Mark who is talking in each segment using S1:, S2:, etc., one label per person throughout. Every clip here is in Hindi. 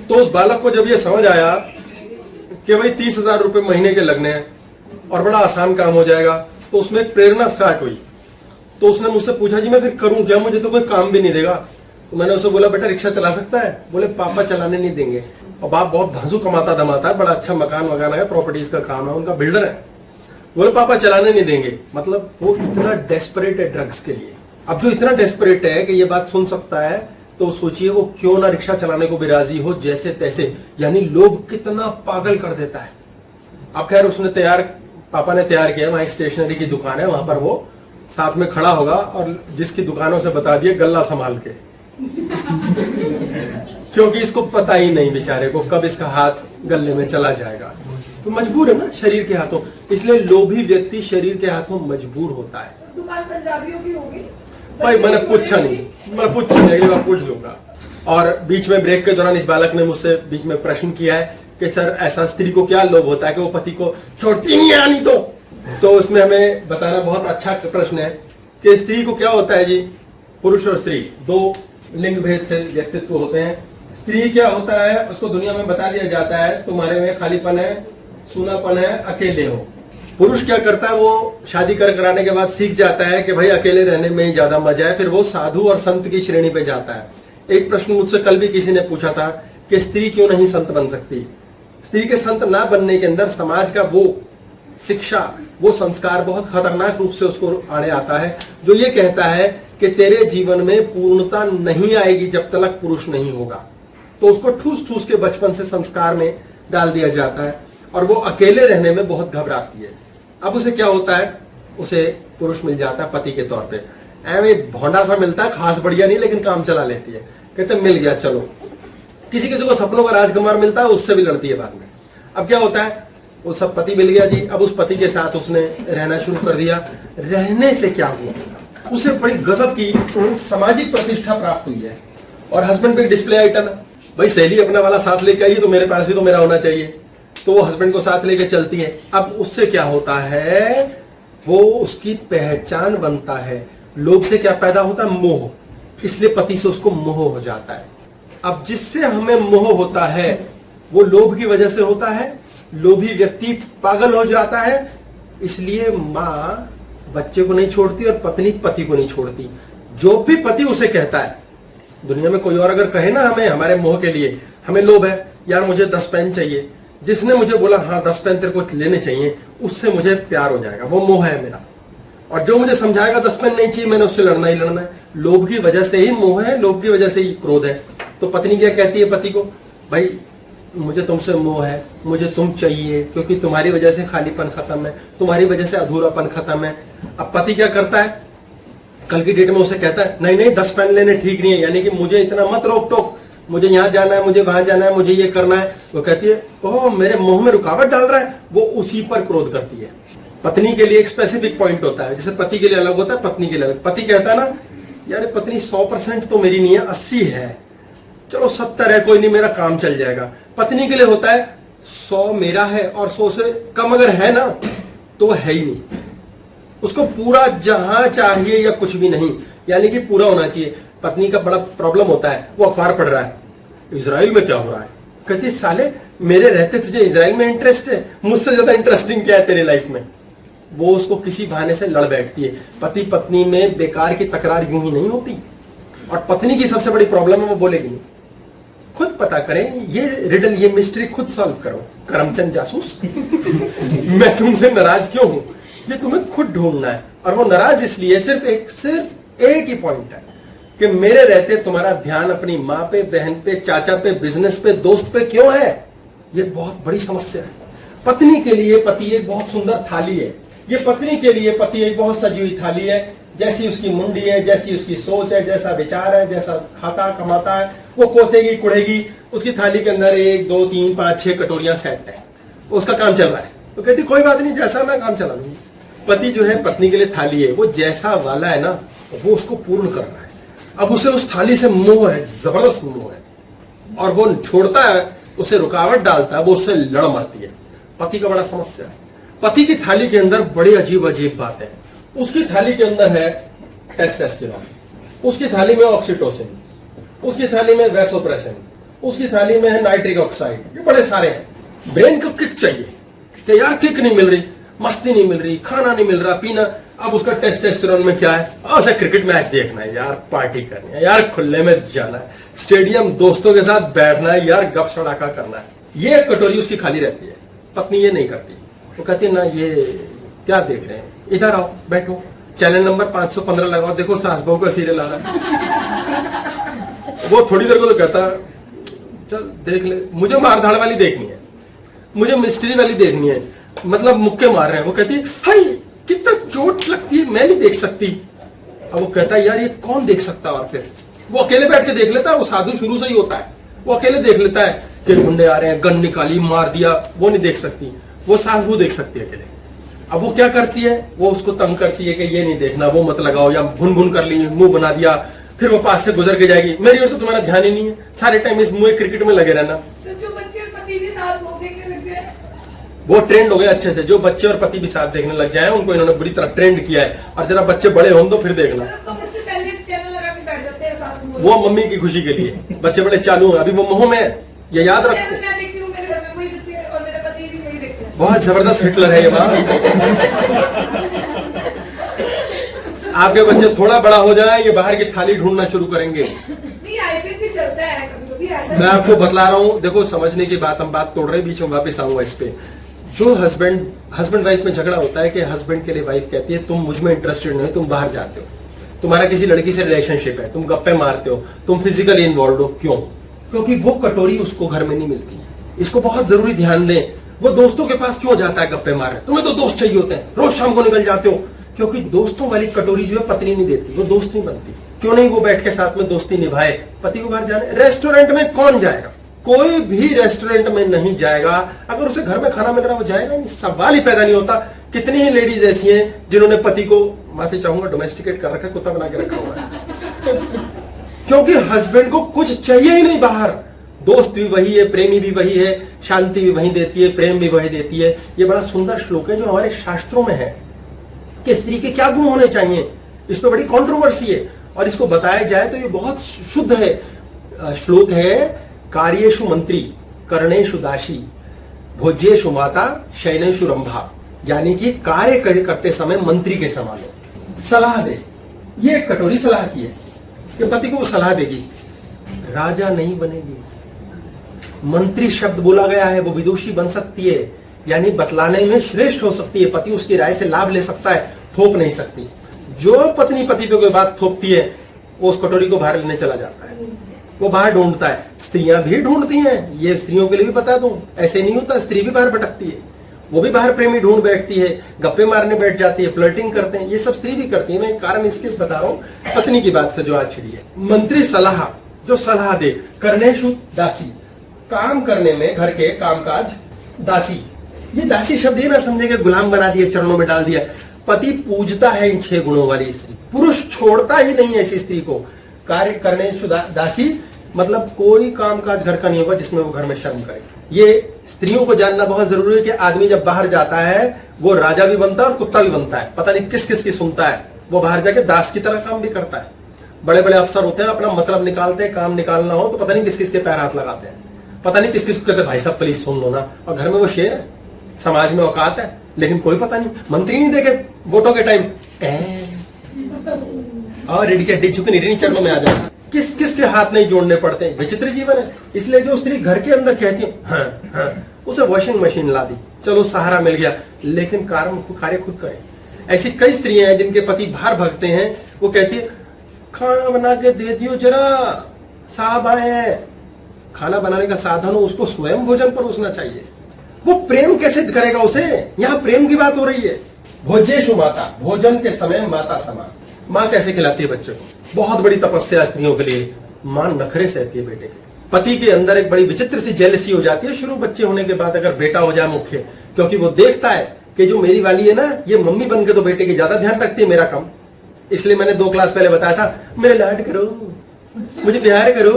S1: तो उस बालक को जब ये समझ आया कि भाई 30,000 रुपए महीने के लगने हैं और बड़ा आसान काम हो जाएगा, तो उसमें एक प्रेरणा स्टार्ट हुई। तो उसने मुझसे पूछा जी मैं फिर करूं क्या, मुझे तो कोई काम भी नहीं देगा। तो मैंने उसे बोला बेटा रिक्शा चला सकता है? बोले पापा चलाने नहीं देंगे। और बाप बहुत धांसू कमाता धमाता है, बड़ा अच्छा मकान वगैरह है, प्रॉपर्टीज का काम है, उनका बिल्डर है। बोले पापा चलाने नहीं देंगे। मतलब वो इतना डेस्परेट है ड्रग्स के लिए। अब जो इतना डेस्परेट है कि ये बात सुन सकता है, तो सोचिए वो क्यों ना रिक्शा चलाने को भी राजी हो जैसे तैसे। यानी लोभ कितना पागल कर देता है। अब खैर उसने पापा ने तैयार किया, वहां एक स्टेशनरी की दुकान है, वहां पर वो साथ में खड़ा होगा और जिसकी दुकानों से बता दिए गल्ला संभाल के क्योंकि इसको पता ही नहीं बेचारे को कब इसका हाथ गले में चला जाएगा। तो मजबूर है ना शरीर के हाथों, इसलिए लोभी व्यक्ति शरीर के हाथों मजबूर होता है।
S2: दुकान पंजाबियों की होगी
S1: भाई मैंने पूछा नहीं, अगली बार पूछ लूंगा। और बीच में ब्रेक के दौरान इस बालक ने मुझसे बीच में प्रश्न किया है कि सर ऐसा स्त्री को क्या लोभ होता है कि वो पति को छोड़ती नहीं है आनी तो उसमें हमें बताना बहुत अच्छा प्रश्न है कि स्त्री को क्या होता है जी। पुरुष और स्त्री दो लिंग भेद से व्यक्तित्व होते हैं। स्त्री क्या होता है उसको दुनिया में बता दिया जाता है तुम्हारे में खालीपन है, सूनापन है, अकेले हो। पुरुष क्या करता है वो शादी कराने के बाद सीख जाता है कि भाई अकेले रहने में ही ज्यादा मजा है, फिर वो साधु और संत की श्रेणी पे जाता है। एक प्रश्न मुझसे कल भी किसी ने पूछा था कि स्त्री क्यों नहीं संत बन सकती। स्त्री के संत ना बनने के अंदर समाज का वो शिक्षा, वो संस्कार बहुत खतरनाक रूप से उसको आड़े आता है, जो ये कहता है कि तेरे जीवन में पूर्णता नहीं आएगी जब तक पुरुष नहीं होगा। तो उसको ठूस ठूस के बचपन से संस्कार में डाल दिया जाता है और वो अकेले रहने में बहुत घबराती है। अब उसे क्या होता है, उसे पुरुष मिल जाता है पति के तौर पे, ऐਵੇਂ भोंडा सा मिलता है, खास बढ़िया नहीं लेकिन काम चला लेती है। कहते मिल गया चलो। किसी किसी को सपनों का राजकुमार मिलता है, उससे भी लड़ती है बाद में। अब क्या होता है, वो सब पति मिल गया जी। अब उस पति के साथ उसने रहना शुरू कर दिया। रहने से क्या हुआ, उसे बड़ी गजब की सामाजिक प्रतिष्ठा प्राप्त हुई है और हस्बैंड पे डिस्प्ले आइटम है। भाई सहेली अपना वाला साथ लेके आई तो मेरे पास भी तो मेरा होना चाहिए, तो वो हस्बैंड को साथ लेके चलती है। अब उससे क्या होता है, वो उसकी पहचान बनता है। लोभ से क्या पैदा होता है, मोह। इसलिए पति से उसको मोह हो जाता है। अब जिससे हमें मोह होता है वो लोभ की वजह से होता है। लोभी व्यक्ति पागल हो जाता है, इसलिए माँ बच्चे को नहीं छोड़ती और पत्नी पति को नहीं छोड़ती। जो भी पति उसे कहता है, दुनिया में कोई और अगर कहे ना हमें, हमारे मोह के लिए, हमें लोभ है यार मुझे 10 पेन चाहिए, जिसने मुझे बोला हाँ 10 पेन तेरे को लेने चाहिए, उससे मुझे प्यार हो जाएगा, वो मोह है मेरा। और जो मुझे समझाएगा 10 पेन नहीं चाहिए, मैंने उससे लड़ना ही लड़ना है। लोभ की वजह से ही मोह है, लोभ की वजह से ही क्रोध है। तो पत्नी क्या कहती है पति को, भाई मुझे तुमसे मोह है, मुझे तुम चाहिए, क्योंकि तुम्हारी वजह से खालीपन खत्म है, तुम्हारी वजह से अधूरापन खत्म है। अब पति क्या करता है, कल की डेट में उसे कहता है नहीं नहीं 10 पेन लेने ठीक नहीं है, यानी कि मुझे इतना मत रोक टोक, मुझे यहाँ जाना है, मुझे वहां जाना है, मुझे ये करना है। वो कहती है ओह मेरे मोह में रुकावट डाल रहा है, वो उसी पर क्रोध करती है। पत्नी के लिए एक स्पेसिफिक पॉइंट होता है, जैसे पति के लिए अलग होता है, पत्नी के लिए अलग। पति कहता है ना यार पत्नी 100% तो मेरी नहीं है, 80 है, चलो 70 है, कोई नहीं मेरा काम चल जाएगा। पत्नी के लिए होता है 100 मेरा है और 100 से कम अगर है ना तो वो है ही नहीं, उसको पूरा जहां चाहिए या कुछ भी नहीं, यानी कि पूरा होना चाहिए। पत्नी का बड़ा प्रॉब्लम होता है, वो अखबार पढ़ रहा है, इजराइल में क्या हो रहा है, कहती साले मेरे रहते तुझे इजराइल में इंटरेस्ट है, मुझसे ज्यादा इंटरेस्टिंग क्या है तेरे लाइफ में। वो उसको किसी बहाने से लड़ बैठती है। पति पत्नी में बेकार की तकरार यूं ही नहीं होती। और पत्नी की सबसे बड़ी प्रॉब्लम है वो बोलेगी नहीं। खुद पता करें, ये रिडल, ये मिस्ट्री खुद सॉल्व करो करमचंद जासूस। मैं तुमसे नाराज क्यों हूं, ये तुम्हें खुद ढूंढना है। और वो नाराज इसलिए सिर्फ एक ही पॉइंट है कि मेरे रहते तुम्हारा ध्यान अपनी माँ पे, बहन पे, चाचा पे, बिजनेस पे, दोस्त पे क्यों है। ये बहुत बड़ी समस्या है। पत्नी के लिए पति एक बहुत सुंदर थाली है, ये पत्नी के लिए पति एक बहुत सजी हुई थाली है। जैसी उसकी मुंडी है, जैसी उसकी सोच है, जैसा विचार है, जैसा खाता कमाता है, वो कोसेगी कुड़ेगी। उसकी थाली के अंदर 1 2 3 5 6 कटोरियां सेट है, उसका काम चल रहा है। तो कहती कोई बात नहीं, जैसा मैं काम चला लूंगी। पति जो है पत्नी के लिए थाली है, वो जैसा वाला है ना वो उसको पूर्ण कर रहा है। अब उसे उस थाली से मोह है, जबरदस्त मोह है, और वो छोड़ता है, उसे रुकावट डालता है, वो उससे लड़ मारती है। पति का बड़ा समस्या है। पति की थाली के अंदर बड़ी अजीब अजीब बातें। उसकी थाली के अंदर है टेस्टोस्टेरोन, उसकी थाली में ऑक्सीटोसिन, उसकी थाली में वैसोप्रेसिन, उसकी थाली में है नाइट्रिक ऑक्साइड, ये बड़े सारे हैं। ब्रेन को किक चाहिए कि यार किक नहीं मिल रही, मस्ती नहीं मिल रही, खाना नहीं मिल रहा, पीना। अब उसका टेस्टोस्टेरोन में क्या है, ऐसा क्रिकेट मैच देखना है यार, पार्टी करनी है यार, खुले में जाना है, स्टेडियम दोस्तों के साथ बैठना है यार, गप सड़ाका करना है। ये कटोरी उसकी खाली रहती है। पत्नी ये नहीं करती, वो कहती है ना ये क्या देख रहे हैं, इधर आओ बैठो, चैनल नंबर 515 लगाओ, देखो सास बहू का सीरियल आ रहा है। वो थोड़ी देर को तो कहता चल देख ले, मुझे मारधाड़ वाली देखनी है, मुझे मिस्ट्री वाली देखनी है, मतलब मुक्के मार रहे हैं। वो कहती है हाय कितना चोट लगती है, मैं नहीं देख सकती। अब वो कहता है यार ये कौन देख सकता है, और फिर वो अकेले बैठ के देख लेता है। वो साधु शुरू से ही होता है, वो अकेले देख लेता है कि गुंडे आ रहे हैं, गन निकाली मार दिया, वो नहीं देख सकती, वो सास वो देख सकती है अकेले। अब वो क्या करती है, वो उसको तंग करती है कि ये नहीं देखना, वो मत लगाओ, या भुन भुन कर ली, मुंह बना दिया, फिर वो पास से गुजर के जाएगी, मेरी ओर तो तुम्हारा ध्यान ही नहीं है, सारे टाइम इस मुंह क्रिकेट में लगे रहना।
S2: जो बच्चे और पति भी साथ वो देखने लग जाए,
S1: वो ट्रेंड हो गया अच्छे से, जो बच्चे और पति भी साथ देखने लग जाए उनको इन्होंने बुरी तरह ट्रेंड किया है। और जरा बच्चे बड़े हों तो फिर देखना,
S2: तो बच्चे पहले चैनल लगा के बैठ जाते हैं साथ में।
S1: वो मम्मी की खुशी के लिए, बच्चे बड़े चालू हैं, अभी वो मोह में है, ये याद रखो।
S2: चैनल मैं देखती हूँ, मेरे घर में वही बच्चे और मेरे पति भी वही देखते हैं।
S1: बहुत जबरदस्त हिटलर है ये बात। आपके बच्चे थोड़ा बड़ा हो जाए, ये बाहर की थाली ढूंढना शुरू करेंगे।
S2: नहीं आईपीएल भी चलता है कभी-कभी ऐसा।
S1: मैं आपको बतला रहा हूँ, देखो समझने की बात, हम बात तोड़ रहे हैं, बीच में वापस आऊंगा इस पे। जो हस्बैंड वाइफ में झगड़ा होता है कि हस्बैंड के लिए वाइफ कहती है तुम मुझ में इंटरेस्टेड नहीं, तुम बाहर जाते हो, तुम्हारा किसी लड़की से रिलेशनशिप है, तुम गप्पे मारते हो, तुम फिजिकली इन्वॉल्व हो, क्यों? क्योंकि वो कटोरी उसको घर में नहीं मिलती। इसको बहुत जरूरी ध्यान दें। वो दोस्तों के पास क्यों जाता है गप्पे मारने? तुम्हें तो दोस्त चाहिए होते हैं, रोज शाम को निकल जाते हो, क्योंकि दोस्तों वाली कटोरी जो है पत्नी नहीं देती, वो दोस्त नहीं बनती। क्यों नहीं वो बैठ के साथ में दोस्ती निभाए, पति को बाहर जाने। रेस्टोरेंट में कौन जाएगा? कोई भी रेस्टोरेंट में नहीं जाएगा, अगर उसे घर में खाना मिल रहा है वो जाएगा नहीं, सवाल ही पैदा नहीं होता। कितनी ही लेडीज ऐसी हैं जिन्होंने पति को, माफी चाहूंगा, डोमेस्टिकेट कर रखा है, कुत्ता बना के रखा हुआ है, क्योंकि हस्बैंड को कुछ चाहिए ही नहीं बाहर। दोस्त भी वही है, प्रेमी भी वही है, शांति भी वही देती है, प्रेम भी वही देती है। ये बड़ा सुंदर श्लोक है जो हमारे शास्त्रों में है कि स्त्री के क्या गुण होने चाहिए। इस पर बड़ी कंट्रोवर्सी है और इसको बताया जाए तो ये बहुत शुद्ध है। श्लोक है कार्येषु मंत्री, कर्णेषु दासी, भोज्येषु माता, शयनेषु रंभा, यानी कि कार्य करते समय मंत्री के समान हो, सलाह दे। ये एक कटोरी सलाह की है कि पति को वो सलाह देगी, राजा नहीं बनेगी। मंत्री शब्द बोला गया है, वो विदुषी बन सकती है, यानी बतलाने में श्रेष्ठ हो सकती है, पति उसकी राय से लाभ ले सकता है, थोप नहीं सकती। जो पत्नी पति पे कोई बात थोपती है वो उस कटोरी को बाहर लेने चला जाता है, वो बाहर ढूंढता है। स्त्रियां भी ढूंढती हैं, ये स्त्रियों के लिए भी बता दूं, ऐसे नहीं होता, स्त्री भी बाहर भटकती है, वो भी बाहर प्रेमी ढूंढ बैठती है, गप्पे मारने बैठ जाती है, फ्लर्टिंग करते हैं, ये सब स्त्री भी करती है। मैं एक कारण इसके बता रहा हूं, पत्नी की बात से जो आज छिड़ी है। मंत्री सलाह, जो सलाह दे। कर्णेषु दासी, काम करने में घर के कामकाज दासी। ये दासी शब्द ये ना समझे कि गुलाम बना दिया, चरणों में डाल दिया। पति पूजता है इन 6 गुणों वाली स्त्री, पुरुष छोड़ता ही नहीं ऐसी स्त्री को। कार्य कर्णेषु दासी मतलब कोई कामकाज घर का नहीं होगा जिसमें वो घर में शर्म करे। ये स्त्रियों को जानना बहुत जरूरी है कि आदमी जब बाहर जाता है वो राजा भी बनता है और कुत्ता भी बनता है, पता नहीं किस किस की सुनता है। वो बाहर जाके दास की तरह काम भी करता है। बड़े बड़े अफसर होते हैं, अपना मतलब निकालते हैं, काम निकालना हो तो पता नहीं किस किस के पैर हाथ लगाते हैं, पता नहीं किस किस को कहते भाई साहब प्लीज सुन लो ना, और घर में वो शेर है, समाज में औकात है, लेकिन कोई पता नहीं। मंत्री नहीं देखे वोटों के टाइम और रेडी के हड्डी झुकी नहीं चरणों में आ जाए, किस किस के हाथ नहीं जोड़ने पड़ते हैं। विचित्र जीवन है। इसलिए जो स्त्री घर के अंदर कहती है हाँ हाँ, उसे वॉशिंग मशीन ला दी, चलो सहारा मिल गया, लेकिन कार्य खुद करे। ऐसी कई स्त्रियां हैं जिनके पति बाहर भागते हैं, वो कहती है खाना बना के दे दियो जरा, साहब आए हैं। खाना बनाने का साधन हो, उसको स्वयं भोजन परोसना चाहिए। वो प्रेम कैसे करेगा उसे? यहाँ प्रेम की बात हो रही है। भोज्येषु माता, भोजन के समय माता समान। माँ कैसे खिलाती है बच्चे को? बहुत बड़ी तपस्या स्त्रियों के लिए। माँ नखरे सहती है बेटे के। पति के अंदर एक बड़ी विचित्र सी जेलसी हो जाती है शुरू बच्चे होने के बाद, अगर बेटा हो जाए मुख्य, क्योंकि वो देखता है कि जो मेरी वाली है ना, ये मम्मी बन के तो बेटे की ज्यादा ध्यान रखती है, मेरा कम। इसलिए मैंने 2 क्लास पहले बताया था, मेरे लाड करो, मुझे प्यार करो।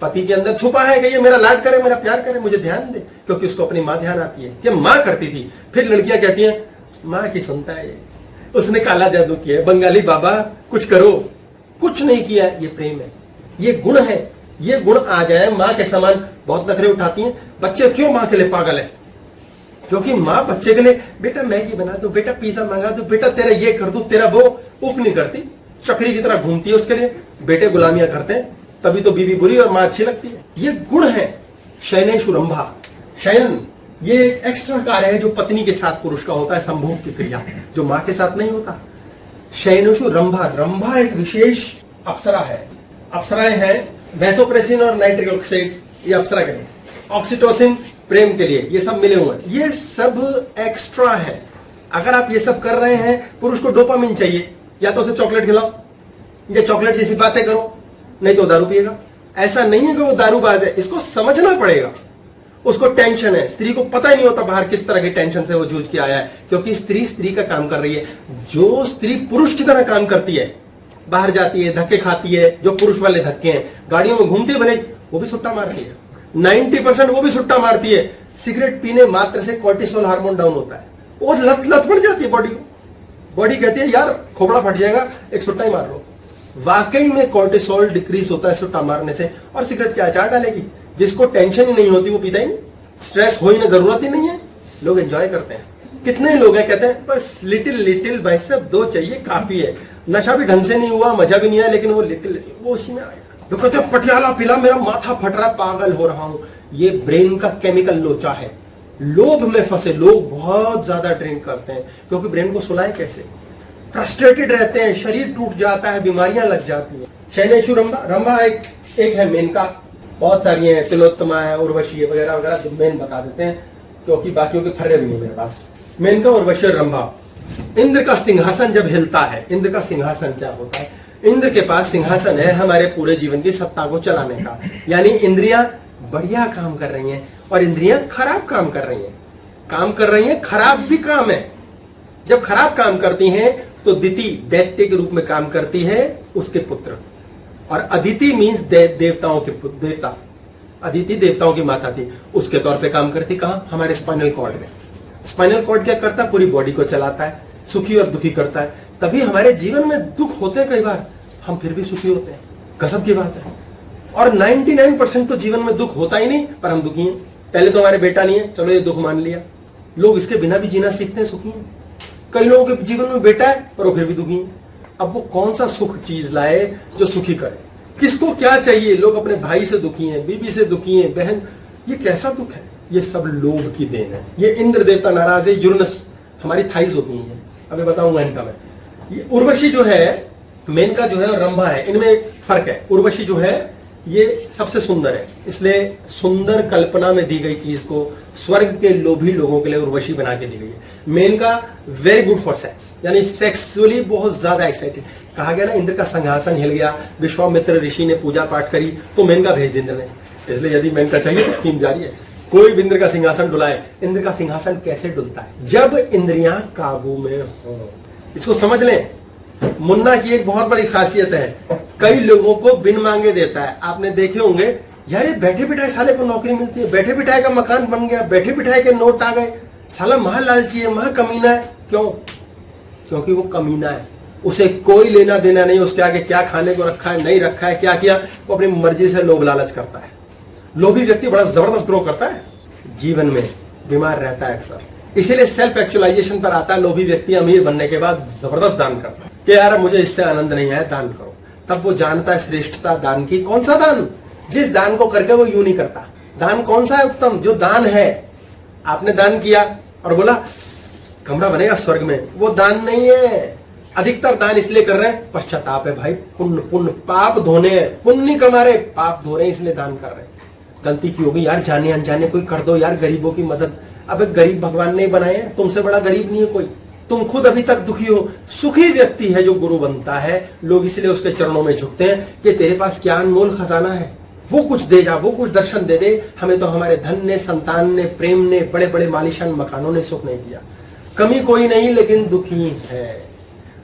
S1: पति के अंदर छुपा है कि ये मेरा लाड करे, मेरा प्यार करे, मुझे ध्यान दे, क्योंकि उसको अपनी माँ ध्यान आती है कि माँ करती थी। फिर लड़कियां कहती हैं माँ की सुनता है, उसने काला जादू किया, बंगाली बाबा कुछ करो। कुछ नहीं किया, ये प्रेम है, ये गुण है। ये गुण आ जाए, माँ के समान बहुत नखरे उठाती हैं। बच्चे क्यों माँ के लिए पागल है? क्योंकि माँ बच्चे के लिए बेटा मैगी बना दो, बेटा पिज्जा मंगा दो, बेटा तेरा ये कर दो, तेरा वो, उफ नहीं करती, चक्री की तरह घूमती है उसके लिए। बेटे गुलामियां करते हैं, तभी तो बीवी बुरी और माँ अच्छी लगती है। ये गुण है शयनेषु रंभा। शयन ये एक एक्स्ट्रा कार्य है जो पत्नी के साथ पुरुष का होता है, संभोग की क्रिया, जो माँ के साथ नहीं होता। शयनेषु रंभा, रंभा एक विशेष अप्सरा है। अप्सराएं हैं वैसोप्रेसिन और नाइट्रिक ऑक्साइड, ये अप्सरा के लिए। ऑक्सीटोसिन प्रेम के लिए, ये सब मिले हुए हैं, ये सब एक्स्ट्रा है। अगर आप ये सब कर रहे हैं, पुरुष को डोपामिन चाहिए, या तो उसे चॉकलेट खिलाओ या चॉकलेट जैसी बातें करो, नहीं तो दारू पिएगा। ऐसा नहीं है कि वो दारूबाज है, इसको समझना पड़ेगा। उसको टेंशन है, स्त्री को पता ही नहीं होता बाहर किस तरह की टेंशन से वो जूझ के आया है, क्योंकि स्त्री स्त्री का काम कर रही है। जो स्त्री पुरुष की तरह काम करती है, बाहर जाती है, धक्के खाती है, जो पुरुष वाले धक्के हैं, गाड़ियों में घूमती है भले, वो भी सुट्टा मारती है। 90% वो भी सुट्टा मारती है। सिगरेट पीने मात्र से कोर्टिसोल हार्मोन डाउन होता है, वो लत पड़ जाती है बॉडी को। बॉडी कहती है यार खोपड़ा फट जाएगा, एक सुट्टा ही मार लो। वाकई में कोर्टिसोल डिक्रीज होता है सुट्टा मारने से। और सिगरेट क्या अचार डालेगी? जिसको टेंशन ही नहीं होती वो पीता ही नहीं, स्ट्रेस हो ही ना, जरूरत ही नहीं है, लोग एंजॉय करते हैं। कितने लोग हैं कहते हैं बस लिटिल लिटिल भाई साहब 2 चाहिए काफी है, नशा भी ढंग से नहीं हुआ, मजा भी नहीं आया, लेकिन वो लिटिल वो उसी में आया। लोग कहते हैं पटियाला पिला, मेरा माथा फट रहा, पागल हो रहा हूं। ये ब्रेन का केमिकल लोचा है। लोभ में फंसे लोग बहुत ज्यादा ड्रिंक करते हैं, क्योंकि ब्रेन को सुलाए कैसे, फ्रस्ट्रेटेड रहते हैं, शरीर टूट जाता है, बीमारियां लग जाती हैं। शयनेषु रंभा, रंभा एक है मेनका, बहुत सारी हैं, तिलोत्तमा है, उर्वशी है, वगैरह वगैरह, तो मेन बता देते हैं क्योंकि बाकियों के फर्रे भी नहीं मेरे पास। मेनका, उर्वशी, रंभा। इंद्र का सिंहासन जब हिलता है, इंद्र का सिंहासन क्या होता है? इंद्र के पास सिंहासन है हमारे पूरे जीवन की सत्ता को चलाने का। यानी इंद्रियां बढ़िया काम कर रही हैं और इंद्रियां खराब काम कर रही हैं। काम कर रही हैं, खराब भी काम है। जब खराब काम करती हैं तो दिति दैत्य के रूप में काम करती है, उसके पुत्र। और अदिति मीन्स देवताओं के पुत्र, देवता। अदिति देवताओं की माता थी, उसके तौर पे काम करती कहां? हमारे स्पाइनल कॉर्ड में। स्पाइनल कॉर्ड क्या करता है? पूरी बॉडी को चलाता है, सुखी और दुखी करता है। तभी हमारे जीवन में दुख होते हैं कई बार, हम फिर भी सुखी होते हैं, गजब की बात है। और 99% तो जीवन में दुख होता ही नहीं, पर हम दुखी हैं। पहले तो हमारे बेटा नहीं है, चलो ये दुख मान लिया, लोग इसके बिना भी जीना सीखते हैं, सुखी हैं। कई लोगों के जीवन में बेटा है पर वो फिर भी दुखी हैं। अब वो कौन सा सुख चीज लाए जो सुखी करे? किसको क्या चाहिए? लोग अपने भाई से दुखी हैं, बीबी से दुखी हैं, बहन, ये कैसा दुख है? ये सब लोभ की देन है। ये इंद्र देवता नाराज है, यूरेनस, हमारी थाइस होती है, अभी बताऊंगा इनका मैं। ये उर्वशी जो है, मेनका जो है और रंभा है, इनमें फर्क है। उर्वशी जो है ये सबसे सुंदर है, इसलिए सुंदर कल्पना में दी गई चीज को स्वर्ग के लोभी लोगों के लिए उर्वशी बना के दी गई है। Menaka very good for sex, यानी सेक्सुअली बहुत ज्यादा एक्साइटेड। कहा गया ना इंद्र का सिंहासन हिल गया, विश्वामित्र ऋषि ने पूजा पाठ करी तो मेनका भेज दी इंद्र ने। इसलिए यदि मेनका चाहिए तो स्कीम जारी है, कोई भी इंद्र का सिंहासन डुलाए। इंद्र का सिंहासन कैसे डुलता है? जब इंद्रियां काबू में हो। इसको समझ लें, मुन्ना की एक बहुत बड़ी खासियत है, कई लोगों को बिन मांगे देता है। आपने देखे होंगे, यार ये बैठे बिठाए साले को नौकरी मिलती है, बैठे बिठाए का मकान बन गया, बैठे बिठाए के नोट आ गए, साला महा लालची है, महा कमीना है। क्यों? क्योंकि वो कमीना है, उसे कोई लेना देना नहीं उसके आगे क्या खाने को रखा है, नहीं रखा है, क्या किया, वो अपनी मर्जी से लोभ लालच करता है। लोभी व्यक्ति बड़ा जबरदस्त ग्रो करता है, जीवन में बीमार रहता है अक्सर। इसीलिए सेल्फ एक्चुअलाइजेशन पर आता है। लोभी व्यक्ति अमीर बनने के बाद जबरदस्त दान करता है कि यार मुझे इससे आनंद नहीं आया, दान करो। तब वो जानता है श्रेष्ठता दान की। कौन सा दान? जिस दान को करके वो यूं नहीं करता। दान कौन सा है उत्तम? जो दान है, आपने दान किया और बोला कमरा बनेगा स्वर्ग में, वो दान नहीं है। अधिकतर दान इसलिए कर रहे हैं, पश्चाताप है भाई, पुण्य पुण्य पाप धोने हैं, पुण्य नहीं कमा रहे, पाप धो रहे हैं, इसलिए दान कर रहे हैं। गलती की होगी यार, जाने अनजाने कोई कर दो यार गरीबों की मदद। अबे गरीब भगवान ने बनाए, तुमसे बड़ा गरीब नहीं है कोई। तुम खुद अभी तक दुखी हो। सुखी व्यक्ति है जो गुरु बनता है, लोग इसलिए उसके चरणों में झुकते हैं कि तेरे पास क्या अनमोल खजाना है, वो कुछ दे जा, वो कुछ दर्शन दे दे। हमें तो हमारे धन ने, संतान ने, प्रेम ने, बड़े बड़े मालिशान मकानों ने सुख नहीं दिया। कमी कोई नहीं, लेकिन दुखी है,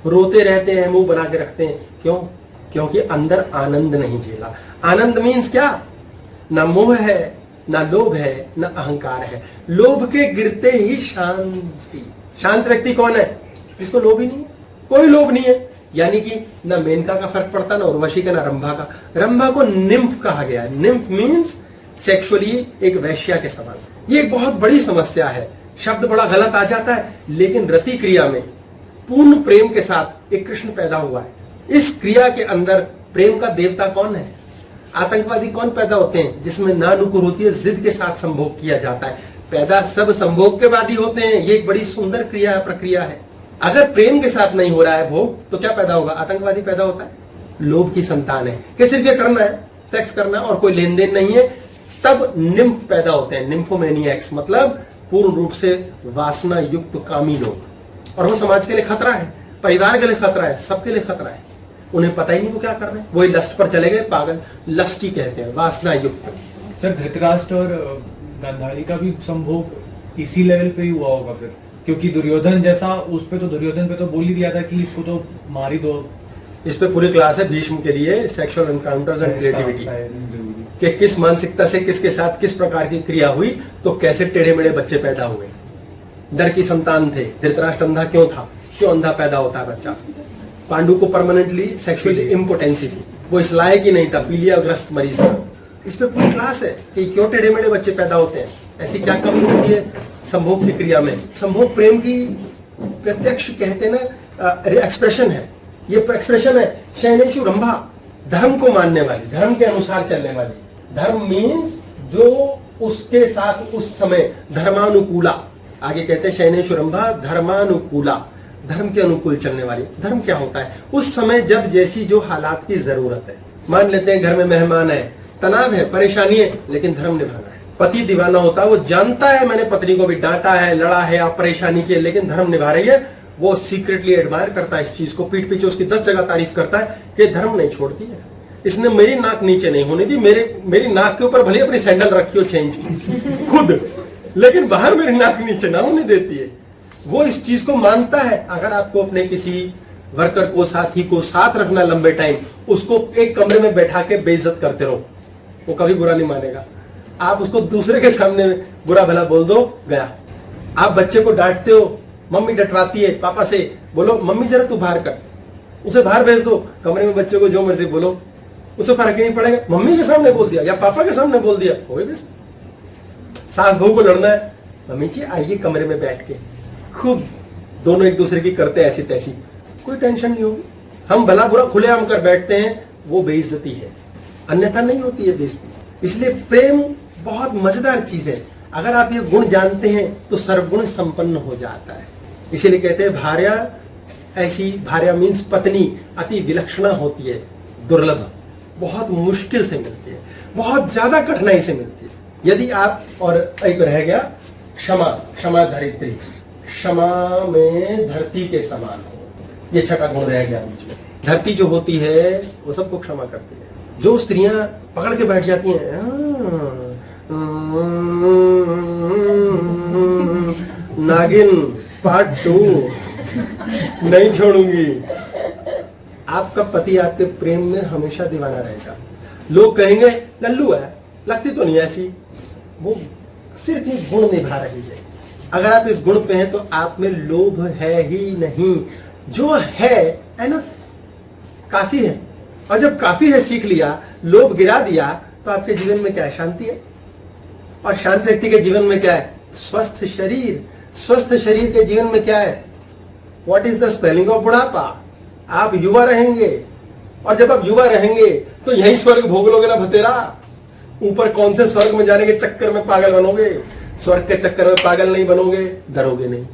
S1: रोते रहते हैं, मुंह बना के रखते हैं। क्यों? क्योंकि अंदर आनंद नहीं झेला। आनंद मीन्स क्या? ना मोह है, ना लोभ है, ना अहंकार है। लोभ के गिरते ही शांति। शांत व्यक्ति कौन है? जिसको लोभ ही नहीं है, कोई लोभ नहीं है। यानी कि न मेनका का फर्क पड़ता, ना उर्वशी का, ना रंभा का। रंभा को निम्फ कहा गया है। निम्फ मीन्स सेक्सुअली एक वैश्या के समान। ये एक बहुत बड़ी समस्या है, शब्द बड़ा गलत आ जाता है, लेकिन रति क्रिया में पूर्ण प्रेम के साथ एक कृष्ण पैदा हुआ है। इस क्रिया के अंदर प्रेम का देवता कौन है? आतंकवादी कौन पैदा होते हैं? जिसमें नानुकुर होती है, जिद के साथ संभोग किया जाता है। पैदा सब संभोग के बाद ही होते हैं। ये एक बड़ी सुंदर प्रक्रिया है। अगर प्रेम के साथ नहीं हो रहा है भोग, तो क्या पैदा होगा? आतंकवादी पैदा होता है। लोभ की संतान है कि सिर्फ ये करना है, सेक्स करना है और कोई लेन देन नहीं है, तब निम्फ पैदा होते हैं, निम्फोमेनियक्स, मतलब पूर्ण रूप से वासना युक्त कामी लोग। और वो समाज के लिए खतरा है, परिवार के लिए खतरा है, सबके लिए खतरा है। उन्हें पता ही नहीं वो क्या कर रहे हैं, वही लस्ट पर चले गए, पागल। लस्टी कहते हैं, वासना युक्त।
S3: सर धृतराष्ट्र और गांधारी का भी संभोग इसी लेवल पे ही हुआ होगा फिर, क्योंकि दुर्योधन जैसा उस पे तो, दुर्योधन पे तो बोल ही दिया था कि इसको तो मार ही दो।
S1: इस पे पूरी क्लास है भीष्म के लिए, सेक्सुअल एनकाउंटर्स एंड क्रिएटिविटी, कि किस मानसिकता से किसके साथ किस प्रकार की क्रिया हुई तो कैसे टेढ़े मेढ़े बच्चे पैदा हुए। डर की संतान थे। धृतराष्ट्र अंधा क्यों था? क्यों अंधा पैदा होता है बच्चा? पांडु को परमानेंटली सेक्सुअल इम्पोटेंसी थी, वो इस लायक ही नहीं था, पीलियाग्रस्त मरीज था। इस पे पूरी क्लास है कि क्यों टेढ़े मेढ़े बच्चे पैदा होते हैं, ऐसी क्या कमी होती है संभोग की क्रिया में। संभोग प्रेम की प्रत्यक्ष कहते ना एक्सप्रेशन है। ये एक्सप्रेशन है शयनेषु रंभा, धर्म को मानने वाली, धर्म के अनुसार चलने वाली। धर्म मीन्स जो उसके साथ उस समय धर्मानुकूला, आगे कहते हैं शयनेषु रंभा धर्मानुकूला, धर्म के अनुकूल चलने वाली। धर्म क्या होता है? उस समय जब जैसी जो हालात की जरूरत है। मान लेते हैं घर में मेहमान है, तनाव है, परेशानी है, लेकिन धर्म निभाना है। पति दीवाना होता है, वो जानता है मैंने पत्नी को भी डांटा है, लड़ा है, आप परेशानी की है, लेकिन धर्म निभा रही है। वो सीक्रेटली एडमायर करता है इस चीज को, पीठ पीछे उसकी 10 जगह तारीफ करता है कि धर्म नहीं छोड़ती है, इसने मेरी नाक नीचे नहीं होने दी, मेरी नाक के ऊपर भले अपनी सैंडल रखी हो चेंज की खुद, लेकिन बाहर मेरी नाक नीचे ना होने देती है। वो इस चीज को मानता है। अगर आपको अपने किसी वर्कर को, साथी को साथ रखना लंबे टाइम, उसको एक कमरे में बैठा के बेइज्जत करते रहो, वो कभी बुरा नहीं मानेगा। आप उसको दूसरे के सामने बुरा भला बोल दो, गया। आप बच्चे को डांटते हो, मम्मी डटवाती है पापा से, बोलो मम्मी जरा तू बाहर कर, उसे बाहर भेज दो। कमरे में बच्चे को जो मर्जी बोलो, उसे फर्क ही नहीं पड़ेगा। मम्मी के सामने बोल दिया या पापा के सामने बोल दिया, कोई भी। सास बहू को लड़ना है, मम्मी जी आइए कमरे में बैठ के, खूब दोनों एक दूसरे की करते ऐसी तैसी, कोई टेंशन नहीं होगी। हम भला बुरा खुलेआम कर बैठते हैं, वो बेइज्जती है, अन्यथा नहीं होती है बेइज्जती। इसलिए प्रेम बहुत मजेदार चीज है। अगर आप ये गुण जानते हैं तो सर्वगुण संपन्न हो जाता है। इसीलिए कहते हैं भार्या ऐसी, भार्या मीन्स पत्नी, अति विलक्षणा होती है, दुर्लभ, बहुत मुश्किल से मिलती है, बहुत ज्यादा कठिनाई से मिलती है। यदि आप, और एक रह गया क्षमा, क्षमा धरित्री, क्षमा में धरती के समान हो, ये छठा गुण रह गया बीच में। धरती जो होती है वो सबको क्षमा करती है। जो स्त्रियां पकड़ के बैठ जाती हैं, नागिन पार्ट 2 नहीं छोड़ूंगी। आपका पति आपके प्रेम में हमेशा दीवाना रहेगा। लोग कहेंगे लल्लू है, लगती तो नहीं ऐसी, वो सिर्फ एक गुण निभा रही है। अगर आप इस गुण पे हैं तो आप में लोभ है ही नहीं, जो है एनफ, काफी है। और जब काफी है सीख लिया, लोभ गिरा दिया, तो आपके जीवन में क्या है? शांति है। और शांत व्यक्ति के जीवन में क्या है? स्वस्थ शरीर। स्वस्थ शरीर के जीवन में क्या है? What is the spelling of बुढ़ापा? आप युवा रहेंगे, और जब आप युवा रहेंगे तो यही स्वर्ग भोग लोगे ना भतेरा। ऊपर कौन से स्वर्ग में जाने के चक्कर में पागल बनोगे? स्वर्ग के चक्कर में पागल नहीं बनोगे, डरोगे नहीं,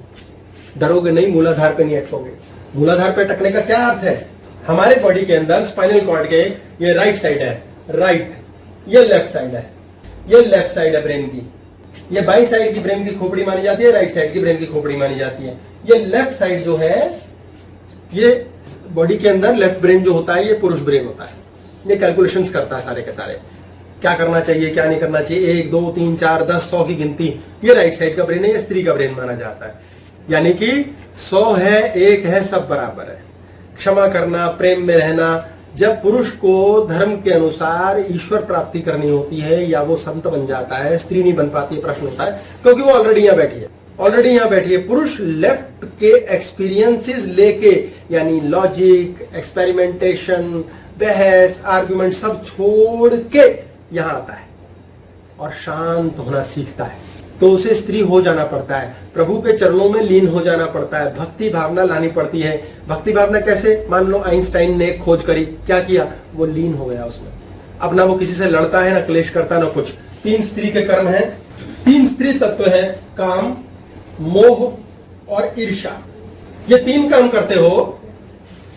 S1: डरोगे नहीं, मूलाधार पे नहीं अटकोगे। मूलाधार पे अटकने का क्या अर्थ है? हमारे बॉडी के अंदर स्पाइनल कॉर्ड के ये राइट साइड है, राइट, ये लेफ्ट साइड है, ये लेफ्ट साइड है ब्रेन की, ये बाई साइड की ब्रेन की खोपड़ी मानी जाती है, राइट साइड की ब्रेन की खोपड़ी मानी जाती है। ये लेफ्ट साइड जो है, ये बॉडी के अंदर लेफ्ट ब्रेन जो होता है, ये पुरुष ब्रेन होता है। ये कैलकुलेशंस करता है सारे के सारे, क्या करना चाहिए क्या नहीं करना चाहिए, 1 2 3 4 10 100 की गिनती। ये राइट साइड का ब्रेन है, ये स्त्री का ब्रेन माना जाता है। यानी कि 100 है, 1 है, सब बराबर है। क्षमा करना, प्रेम में रहना। जब पुरुष को धर्म के अनुसार ईश्वर प्राप्ति करनी होती है, या वो संत बन जाता है, स्त्री नहीं बन पाती है, प्रश्न होता है, क्योंकि वो ऑलरेडी यहाँ बैठी है। ऑलरेडी यहां बैठी है। पुरुष लेफ्ट के एक्सपीरियंसेस लेके, यानी लॉजिक, एक्सपेरिमेंटेशन, बहस, आर्गुमेंट सब छोड़ के यहां आता है और शांत होना सीखता है। तो उसे स्त्री हो जाना पड़ता है, प्रभु के चरणों में लीन हो जाना पड़ता है, भक्ति भावना लानी पड़ती है। भक्ति भावना कैसे? मान लो आइंस्टाइन ने खोज करी, क्या किया? वो लीन हो गया उसमें। अब ना वो किसी से लड़ता है, ना क्लेश करता है, ना कुछ। 3 स्त्री के कर्म हैं, 3 स्त्री तत्व है, काम, मोह और ईर्ष्या। ये 3 काम करते हो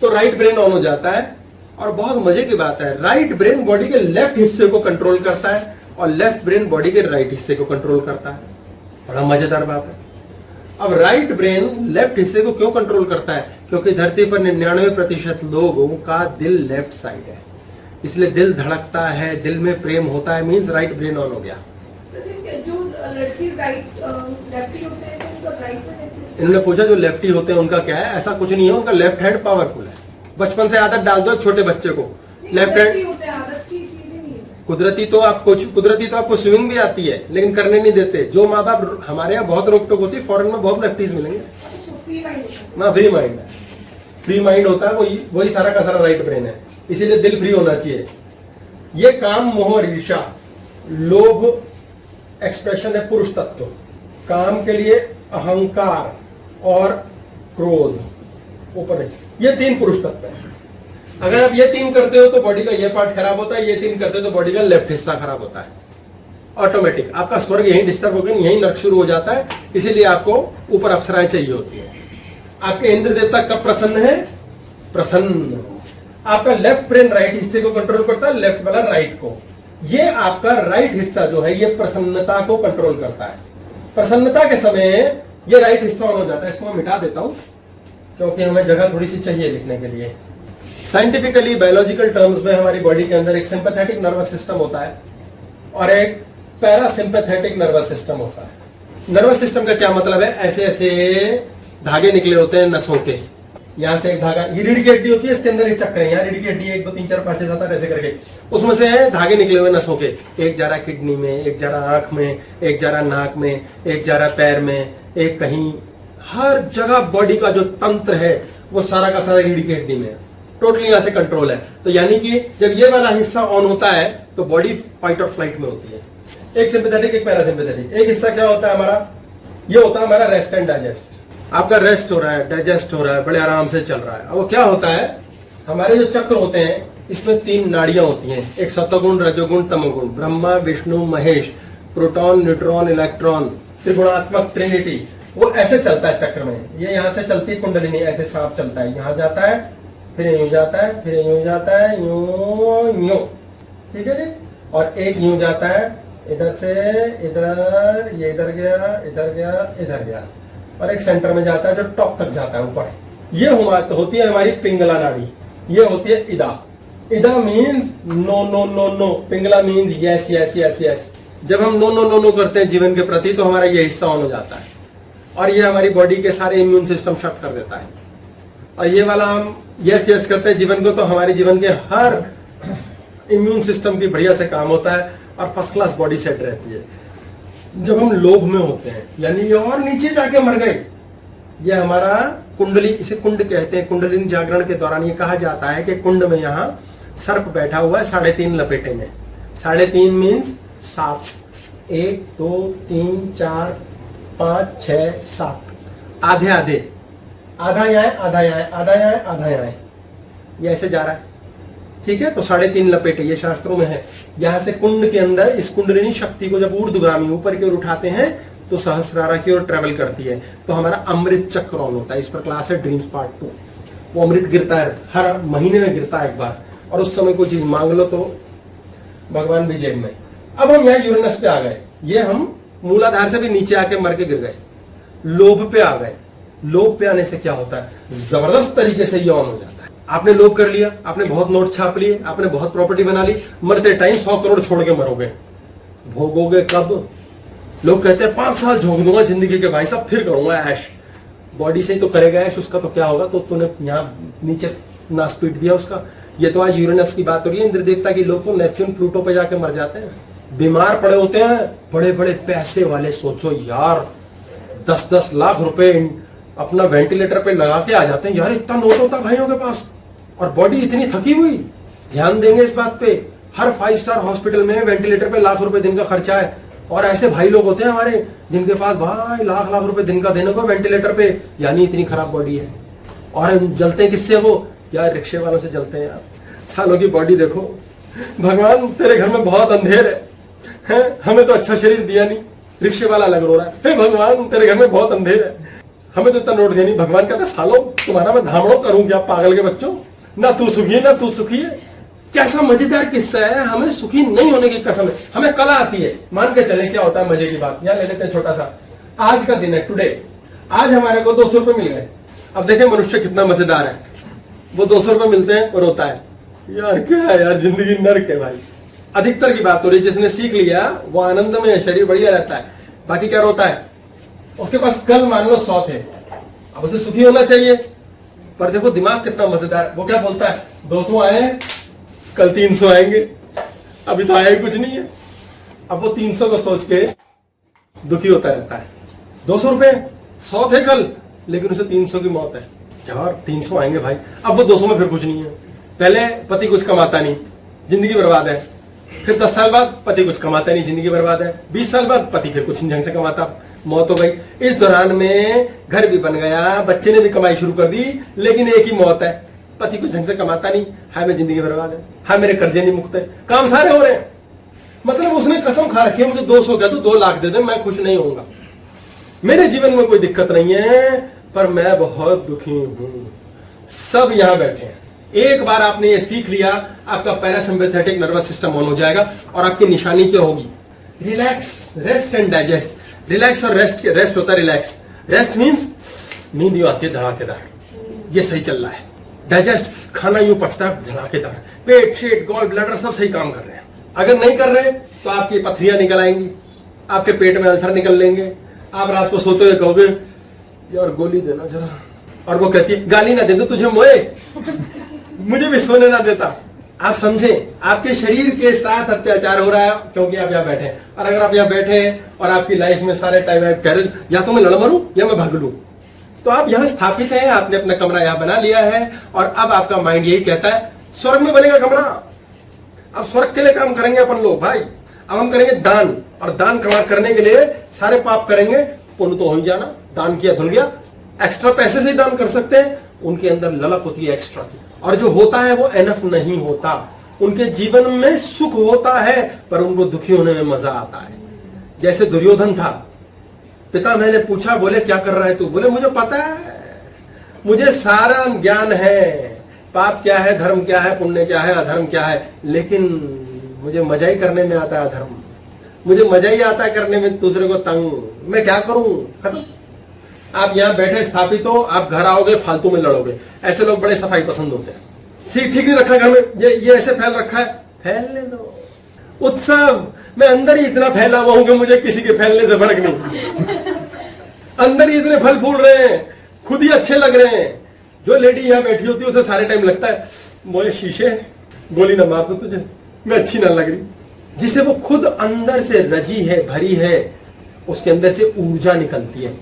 S1: तो राइट ब्रेन ऑन हो जाता है। और बहुत मजे की बात है, राइट ब्रेन बॉडी के लेफ्ट हिस्से को कंट्रोल करता है और लेफ्ट ब्रेन बॉडी के राइट हिस्से को कंट्रोल करता है। बड़ा मजेदार बात है। अब राइट ब्रेन लेफ्ट हिस्से को क्यों कंट्रोल करता है? क्योंकि धरती पर 99% लोगों का दिल लेफ्ट साइड है, इसलिए दिल धड़कता है, दिल में प्रेम होता है, मींस राइट ब्रेन ऑन हो गया।
S2: जो लड़की लेफ्टी होते हैं तो उनका राइट में रहती है।
S1: इन्होंने पूछा जो लेफ्टी होते हैं उनका क्या है? ऐसा कुछ नहीं है, उनका लेफ्ट हैंड पावरफुल है। बचपन से आदत डाल दो छोटे बच्चे को, लेफ्ट हैंड
S2: होते हैं, आदत की चीज ही नहीं है।
S1: कुदरती तो आपको स्विमिंग भी आती है, लेकिन करने नहीं देते। जो माँ बाप, हमारे यहाँ बहुत रोक टोक होती है, फॉरेन में बहुत लेफ्टीज मिलेंगे ना। फ्री माइंड है, फ्री माइंड होता है, वही सारा का सारा राइट ब्रेन है, इसीलिए दिल फ्री होना चाहिए। ये काम, मोह और ईर्ष्या, लोभ एक्सप्रेशन है पुरुष तत्व। काम के लिए अहंकार और क्रोध ऊपर है, ये 3 पुरुष तत्व है। अगर आप ये 3 करते हो तो बॉडी का ये पार्ट खराब होता है, ये 3 करते हो तो बॉडी का लेफ्ट हिस्सा खराब होता है। ऑटोमेटिक आपका स्वर्ग यहीं डिस्टर्ब हो गया, यहीं नर्क शुरू हो जाता है। इसीलिए आपको ऊपर अप्सराएं चाहिए होती है। आपके इंद्र देवता कब प्रसन्न है? प्रसन्न। आपका लेफ्ट ब्रेन राइट हिस्से को कंट्रोल करता है, लेफ्ट वाला राइट को। ये आपका राइट हिस्सा जो है ये प्रसन्नता को कंट्रोल करता है। प्रसन्नता के समय ये राइट हिस्सा ऑन हो जाता है। इसको मैं मिटा देता हूं क्योंकि हमें जगह थोड़ी सी चाहिए लिखने के लिए। साइंटिफिकली, बायोलॉजिकल टर्म्स में हमारी बॉडी के अंदर एक सिंपैथेटिक नर्वस सिस्टम होता है और एक पैरासिम्पैथेटिक नर्वस सिस्टम होता है। नर्वस सिस्टम का क्या मतलब है? ऐसे ऐसे धागे निकले होते हैं नसों के। यहां से एक धागा, ये रीढ़ की हड्डी होती है, इसके अंदर एक चक्र है, यहाँ रीढ़ की हड्डी 1 2 3 4 5 6 7 8 ऐसे करके, उसमें से धागे निकले हुए नसों के। एक जा रहा किडनी में, एक जा रहा आंख में, एक जा रहा नाक में, एक जा रहा पैर में, एक कहीं, हर जगह बॉडी का जो तंत्र है वो सारा का सारा रीढ़ की हड्डी में है। टोटली यहां से कंट्रोल है। तो यानी कि जब ये वाला हिस्सा ऑन होता है तो बॉडी फाइट और फ्लाइट में होती है। एक सिंपैथेटिक, एक पैरासिम्पैथेटिक। एक हिस्सा क्या होता है हमारा? ये होता है हमारा रेस्ट एंड डाइजेस्ट। आपका रेस्ट हो रहा है, डाइजेस्ट हो रहा है, बड़े आराम से चल रहा है। अब वो क्या होता है, हमारे जो चक्र होते हैं इसमें 3 नाड़ियां होती हैं, एक सत्वगुण, रजोगुण, तमोगुण। Brahma, Vishnu, Mahesh, proton, neutron, electron, त्रिगुणात्मक ट्रिनिटी। वो ऐसे चलता है चक्र में। ये यहां से चलती है कुंडलिनी, ऐसे सांप चलता है, यहां जाता है, फिर यूं जाता है, फिर यूं जाता है, यूं यूं, ठीक है जी। और एक यूं जाता है इधर से इधर, ये इधर गया, इधर गया, इधर गया, और एक सेंटर में जाता है जो टॉप तक जाता है ऊपर। ये होती है हमारी पिंगला नाड़ी। ये होती है Ida. Ida means no no no no, Pingala means yes yes yes yes. जब हम नो नो नो नो करते हैं जीवन के प्रति तो हमारा ये हिस्सा ऑन हो जाता है और ये हमारी बॉडी के सारे इम्यून सिस्टम शट कर देता है। और ये वाला हम यस यस करते हैं जीवन को तो हमारे जीवन के हर इम्यून सिस्टम की बढ़िया से काम होता है और फर्स्ट क्लास बॉडी सेट रहती है। जब हम लोभ में होते हैं, यानी ये और नीचे जाके मर गए, ये हमारा कुंडली, इसे कुंड कहते हैं। कुंडलिनी जागरण के दौरान ये कहा जाता है कि कुंड में यहाँ सर्प बैठा हुआ है 3.5 लपेटे में। 3.5 मीन्स 7, 1 2 3 4 5 6 7, आधे आधे, आधा यहाँ, आधा यहाँ, आधा यहाँ, आधा यहाँ, ये ऐसे जा रहा है, ठीक है। तो 3.5 लपेटे ये शास्त्रों में है। यहां से कुंड के अंदर इस कुंडलिनी शक्ति को जब ऊर्ध्वगामी ऊपर की ओर उठाते हैं तो सहस्रारा की ओर ट्रेवल करती है, तो हमारा अमृत चक्र ऑन होता है। इस पर क्लास है ड्रीम्स पार्ट 2। वो अमृत गिरता है, हर महीने में गिरता है एक बार, और उस समय कोई चीज मांग लो तो भगवान भी जेब में। अब हम यहाँ यूरेनस पे आ गए, ये हम मूलाधार से भी नीचे आके मर के गिर गए। लोभ पे आ गए। लोभ पे आने से क्या होता है, जबरदस्त तरीके से ये ऑन हो जाता है। आपने लोभ कर लिया, आपने बहुत नोट छाप लिए, आपने बहुत प्रॉपर्टी बना ली, मरते टाइम 100 करोड़ छोड़ के मरोगे। भोगोगे कब? लोग कहते हैं 5 साल झोंक दूंगा जिंदगी के भाई साहब, फिर करूंगा ऐश। बॉडी से ही तो करेगा ऐश, उसका तो क्या होगा? तो तूने यहाँ नीचे नास पीट दिया उसका। ये तो आज यूरेनस की बात हो रही है, इंद्र देवता की। लोग तो नेपच्यून प्लूटो पे जाके मर जाते हैं, बीमार पड़े होते हैं, बड़े बड़े पैसे वाले। सोचो यार, 10-10 लाख रुपए अपना वेंटिलेटर पे लगा के आ जाते हैं। यार इतना नोट होता है भाइयों के पास, और बॉडी इतनी थकी हुई। ध्यान देंगे इस बात पे, हर 5 स्टार हॉस्पिटल में वेंटिलेटर पे लाख रुपए दिन का खर्चा है, और ऐसे भाई लोग होते हैं हमारे जिनके पास भाई लाख लाख रुपए दिन का देने को वेंटिलेटर पे, यानी इतनी खराब बॉडी है। और जलते हैं किससे वो? यार रिक्शे वालों से जलते हैं। यार सालों की बॉडी देखो, भगवान तेरे घर में बहुत अंधेर है, हमें तो अच्छा शरीर दिया नहीं। रिक्शे वाला अलग रो रहा है, हे भगवान तेरे घर में बहुत अंधेर है, हमें तो इतना नोट दिया नहीं। भगवान कहता सालों तुम्हारा मैं धामड़ो करूं क्या पागल के बच्चों, ना तू सुखी है ना तू सुखी है। कैसा मजेदार किस्सा है, हमें सुखी नहीं होने की कसम है, हमें कला आती है। मान के चले क्या होता है मजे की बात, यहाँ ले लेते हैं छोटा सा। आज का दिन है, टुडे, आज हमारे को 200 रुपए मिल गए। अब देखें मनुष्य कितना मजेदार है, वो 200 रुपए मिलते हैं और रोता है, यार क्या है यार जिंदगी नर्क है भाई। अधिकतर की बात हो रही है, जिसने सीख लिया वो आनंद में है, शरीर बढ़िया रहता है, बाकी क्या रोता है। उसके पास कल मान लो 100 थे, अब उसे सुखी होना चाहिए, पर देखो दिमाग कितना मजेदार, वो क्या बोलता है 200 आए कल 300 आएंगे, अभी तो आया ही कुछ नहीं है। अब वो 300 को सोच के दुखी होता रहता है। 200 रुपए 100 थे कल, लेकिन उसे 300 की मौत है, यार 300 आएंगे भाई। अब वो 200 में फिर कुछ नहीं है। पहले पति कुछ कमाता नहीं, जिंदगी बर्बाद है। फिर 10 साल बाद पति कुछ कमाता नहीं, जिंदगी बर्बाद है। 20 साल बाद पति फिर कुछ ढंग से कमाता, मौत हो गई। इस दौरान में घर भी बन गया, बच्चे ने भी कमाई शुरू कर दी, लेकिन एक ही मौत है, पति कुछ ढंग से कमाता नहीं, हाय मेरी जिंदगी बर्बाद है, हाय मेरे कर्जे नहीं मुक्त है, काम सारे हो रहे हैं। मतलब उसने कसम खा रखी है मुझे 200 क्या तो 2 लाख दे दे, मैं खुश नहीं होऊंगा, मेरे जीवन में कोई दिक्कत नहीं है, पर मैं बहुत दुखी हूं। सब यहां बैठे हैं। एक बार आपने ये सीख लिया, आपका पैरासिम्पैथेटिक नर्वस सिस्टम ऑन हो जाएगा, और आपकी निशानी क्या होगी? Relax, rest and digest. Relax और रेस्ट होता है रिलैक्स। रेस्ट मींस नींद यूं आती है धड़ाकेदार, ये सही चल रहा है। डाइजेस्ट, खाना यूं पचता है धड़ाकेदार, पेट शेट गॉल ब्लैडर सब सही काम कर रहे हैं। अगर नहीं कर रहे तो आपकी पथरियां निकल आएंगी, आपके पेट में अल्सर निकल लेंगे, आप रात को सोते हुए कहोगे यार गोली देना जरा, और वो कहती है गाली ना दे दो तुझे मोए, मुझे भी सोने ना देता। आप समझे, आपके शरीर के साथ अत्याचार हो रहा है क्योंकि आप यहाँ बैठे हैं। और अगर आप यहाँ बैठे हैं और आपकी लाइफ में सारे टाइम आप कह रहे या तो मैं लड़ मरूं या मैं भाग लूं, तो आप यहाँ स्थापित हैं, आपने अपना कमरा यहाँ बना लिया है, और अब आपका माइंड यही कहता है स्वर्ग में बनेगा कमरा। अब स्वर्ग के लिए काम करेंगे अपन लोग भाई। अब हम करेंगे दान, और दान करने के लिए सारे पाप करेंगे, पुण्य तो हो ही जाना। दान किया धुल गया, एक्स्ट्रा पैसे से ही दान कर सकते हैं। उनके अंदर ललक होती है एक्स्ट्रा की, और जो होता है वो एनफ नहीं होता। उनके जीवन में सुख होता है, पर उनको दुखी होने में मजा आता है। जैसे दुर्योधन था, पिता मैंने पूछा, बोले क्या कर रहा है तू? बोले मुझे पता है, मुझे सारा ज्ञान है, पाप क्या है, धर्म क्या है, पुण्य क्या है, अधर्म क्या है, लेकिन मुझे मजा ही करने में आता है अधर्म, मुझे मजा ही आता है करने में दूसरे को तंग, मैं क्या करूं? खत्म। आप यहाँ बैठे स्थापित हो, आप घर आओगे फालतू में लड़ोगे। ऐसे लोग बड़े सफाई पसंद होते हैं। सीट ठीक नहीं रखा घर में, ये ऐसे फैल रखा है, फैलने दो। उत्सव, मैं अंदर ही इतना फैला हुआ हूं कि मुझे किसी के फैलने से फर्क नहीं। अंदर ही इतने फल फूल रहे हैं, खुद ही अच्छे लग रहे हैं। जो लेडी यहाँ बैठी होती है उसे सारे टाइम लगता है मोए शीशे गोली ना मार दो तुझे, मैं अच्छी ना लग रही। जिसे वो खुद अंदर से रजी है, भरी है, उसके अंदर से ऊर्जा निकलती है,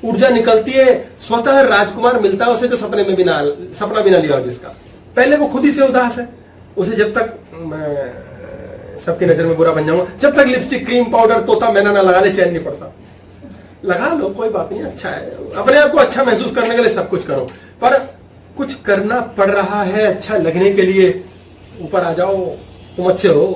S1: ऊर्जा निकलती है। स्वतः राजकुमार मिलता है उसे जो सपना भी ना लिया हो जिसका। पहले वो खुद ही से उदास है, उसे जब तक मैं सबकी नजर में बुरा बन जाऊंगा, जब तक लिपस्टिक क्रीम पाउडर तोता मैना ना लगा ले चैन नहीं पड़ता। लगा लो कोई बात नहीं, अच्छा है, अपने आप को अच्छा महसूस करने के लिए सब कुछ करो, पर कुछ करना पड़ रहा है अच्छा लगने के लिए। ऊपर आ जाओ, तुम अच्छे हो,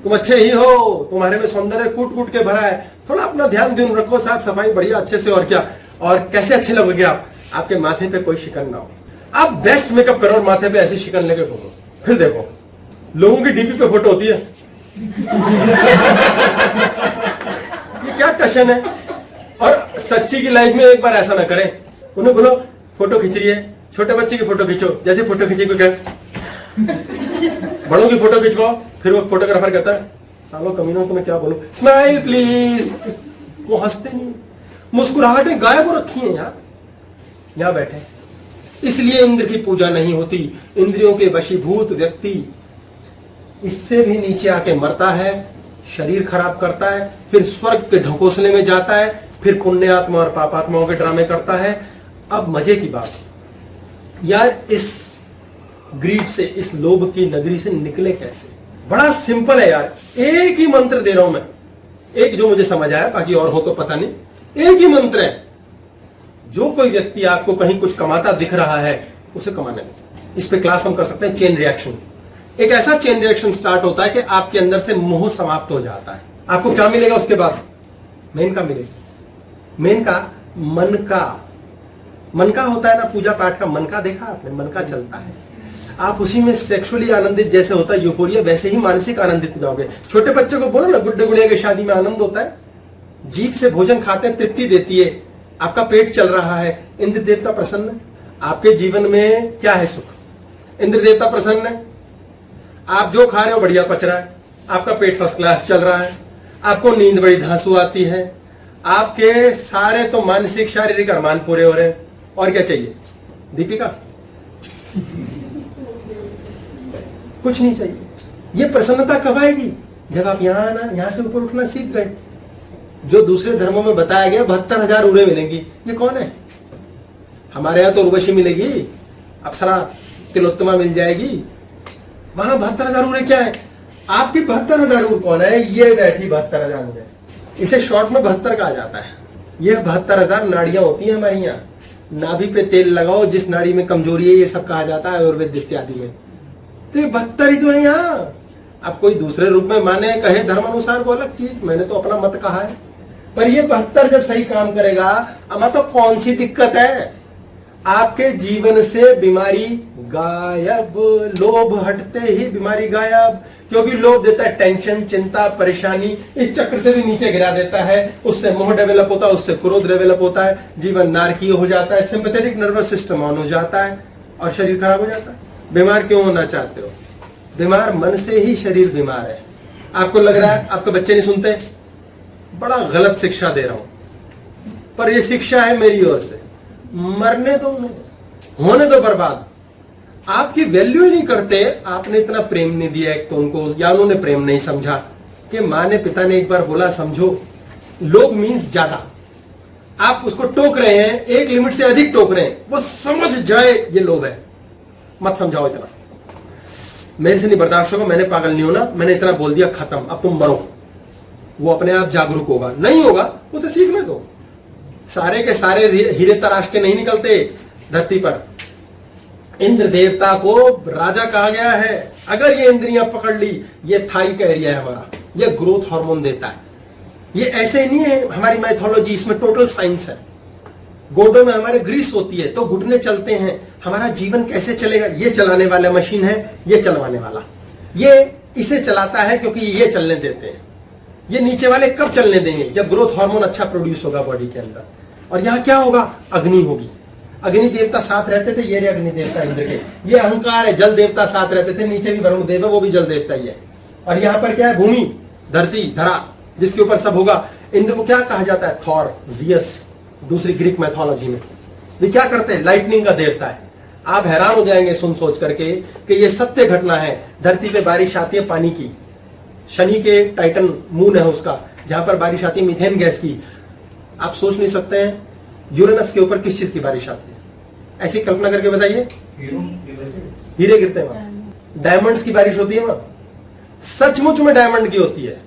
S1: तुम अच्छे ही हो, तुम्हारे में सौंदर्य कूट कूट के भरा है। थोड़ा अपना ध्यान रखो, साफ सफाई बढ़िया अच्छे से, और क्या। और कैसे अच्छे लगोगे आप? आपके माथे पे कोई शिकन ना हो, आप बेस्ट मेकअप करो और माथे पे ऐसी शिकन लेके घूमो। फिर देखो लोगों की डीपी पे फोटो होती है ये क्या टशन है। और सच्ची की लाइफ में एक बार ऐसा ना करें, उन्हें बोलो फोटो खींच रही है, छोटे बच्चे की फोटो खींचो, जैसे फोटो खींची को क्या बड़ों की फोटो खिंचवाओ, फिर वो फोटोग्राफर कहता है सालों कमीनों तुम्हें क्या बोलूं, स्माइल प्लीज। वो हंसते नहीं, मुस्कुराहटें गायब हो रखी हैं यार, यहां बैठे। इसलिए इंद्र की पूजा नहीं होती। इंद्रियों के वशीभूत व्यक्ति इससे भी नीचे आके मरता है, शरीर खराब करता है, फिर स्वर्ग के ढकोसले में जाता है, फिर पुण्यात्मा और पापात्माओं के ड्रामे करता है। अब मजे की बात, यार इस ग्रीड से, इस लोभ की नगरी से निकले कैसे? बड़ा सिंपल है यार, एक ही मंत्र दे रहा हूं मैं, एक जो मुझे समझ आया, बाकी और हो तो पता नहीं। एक ही मंत्र है, जो कोई व्यक्ति आपको कहीं कुछ कमाता दिख रहा है उसे कमाने दो। इस पे क्लास हम कर सकते हैं चेन रिएक्शन। एक ऐसा चेन रिएक्शन स्टार्ट होता है कि आपके अंदर से मोह समाप्त हो जाता है। आपको क्या मिलेगा उसके बाद? मेन का मिलेगा, मेन का मन का होता है ना, पूजा पाठ का मन का देखा आपने, मन का चलता है। आप उसी में सेक्सुअली आनंदित जैसे होता है यूफोरिया, वैसे ही मानसिक आनंदित जाओगे। छोटे बच्चों को बोलो ना, गुड्डे गुड़िया की शादी में आनंद होता है, जीभ से भोजन खाते हैं, तृप्ति देती है, आपका पेट चल रहा है, इंद्र देवता प्रसन्न है। आपके जीवन में क्या है? सुख। इंद्र देवता प्रसन्न है, आप जो खा रहे हो बढ़िया पच रहा है, आपका पेट फर्स्ट क्लास चल रहा है, आपको नींद बड़ी धांसू आती है, आपके सारे तो मानसिक शारीरिक अरमान पूरे हो रहे हैं। और क्या चाहिए दीपिका? कुछ नहीं चाहिए। ये प्रसन्नता कब आएगी? जब आप यहां से ऊपर उठना सीख गए। जो दूसरे धर्मों में बताया गया 72,000 उरे मिलेंगी, ये कौन है? हमारे यहां तो उर्वशी मिलेगी, अप्सरा तिलोत्तमा मिल जाएगी, वहां 72,000 उरे क्या है? आपकी 72,000 उर कौन है? ये बैठी 72,000 उरे, इसे शॉर्ट में 72 कहा जाता है। ये 72,000 नाड़ियां होती हैं हमारी यहाँ। नाभि पे तेल लगाओ, जिस नाड़ी में कमजोरी है ये सब कहा जाता है आयुर्वेद इत्यादि में। तो ये 72 ही तो है यहाँ। अब कोई दूसरे रूप में माने कहे धर्म अनुसार वो अलग चीज, मैंने तो अपना मत कहा है, पर ये 72 जब सही काम करेगा, अमा तो कौन सी दिक्कत है? आपके जीवन से बीमारी गायब, लोभ हटते ही बीमारी गायब। क्योंकि लोभ देता है टेंशन, चिंता, परेशानी, इस चक्र से भी नीचे गिरा देता है। उससे मोह डेवलप होता है, उससे क्रोध डेवलप होता है, जीवन नारकीय हो जाता है, सिंपैथेटिक नर्वस सिस्टम ऑन हो जाता है और शरीर खराब हो जाता है। बीमार क्यों होना चाहते हो? बीमार मन से ही शरीर बीमार है। आपको लग रहा है आपके बच्चे नहीं सुनते, बड़ा गलत शिक्षा दे रहा हूं, पर यह शिक्षा है मेरी ओर से। मरने दो उन्हें, होने दो बर्बाद। आपकी वैल्यू ही नहीं करते। आपने इतना प्रेम नहीं दिया एक तो उनको, या उन्होंने प्रेम नहीं समझा कि माँ ने, पिता ने एक बार बोला समझो। लोभ मीन्स ज्यादा, आप उसको टोक रहे हैं, एक लिमिट से अधिक टोक रहे हैं, वो समझ जाए ये लोभ है। मत समझाओ इतना, मेरे से नहीं बर्दाश्त होगा, मैंने पागल नहीं होना, मैंने इतना बोल दिया खत्म, अब तुम मरो। वो अपने आप जागरूक होगा, नहीं होगा उसे सीखने दो। सारे के सारे हीरे तराश के नहीं निकलते धरती पर। इंद्र देवता को राजा कहा गया है। अगर ये इंद्रियां पकड़ ली, ये थाई का एरिया है हमारा, ये ग्रोथ हार्मोन देता है। ये ऐसे नहीं है हमारी मैथोलॉजी, इसमें टोटल साइंस है। गोडों में हमारे ग्रीस होती है तो घुटने चलते हैं। हमारा जीवन कैसे चलेगा? ये चलाने वाला मशीन है, ये चलवाने वाला, ये इसे चलाता है क्योंकि ये चलने देते हैं। ये नीचे वाले कब चलने देंगे? जब ग्रोथ हार्मोन अच्छा प्रोड्यूस होगा बॉडी के अंदर। और यहां क्या होगा? अग्नि होगी। अग्नि देवता साथ रहते थे, ये रे अग्नि देवता इंद्र के। ये अहंकार है। जल देवता साथ रहते थे, नीचे भी वरुण देव है, वो भी जल देवता ही है। और यहाँ पर क्या है? भूमि, धरती, धरा, जिसके ऊपर सब होगा। इंद्र को क्या कहा जाता है? थॉर, जियस, दूसरी ग्रीक मैथोलॉजी में। ये क्या करते हैं? लाइटनिंग का देवता है। आप हैरान हो जाएंगे सुन सोच करके कि ये सत्य घटना है। धरती पे बारिश आती है पानी की, शनि के टाइटन मून है उसका, जहां पर बारिश आती है मीथेन गैस की। आप सोच नहीं सकते हैं यूरेनस के ऊपर किस चीज की बारिश आती है? ऐसी कल्पना करके बताइए। हीरे गिरते हैं वहां, डायमंड्स की बारिश होती है वहां, सचमुच में डायमंड की होती है।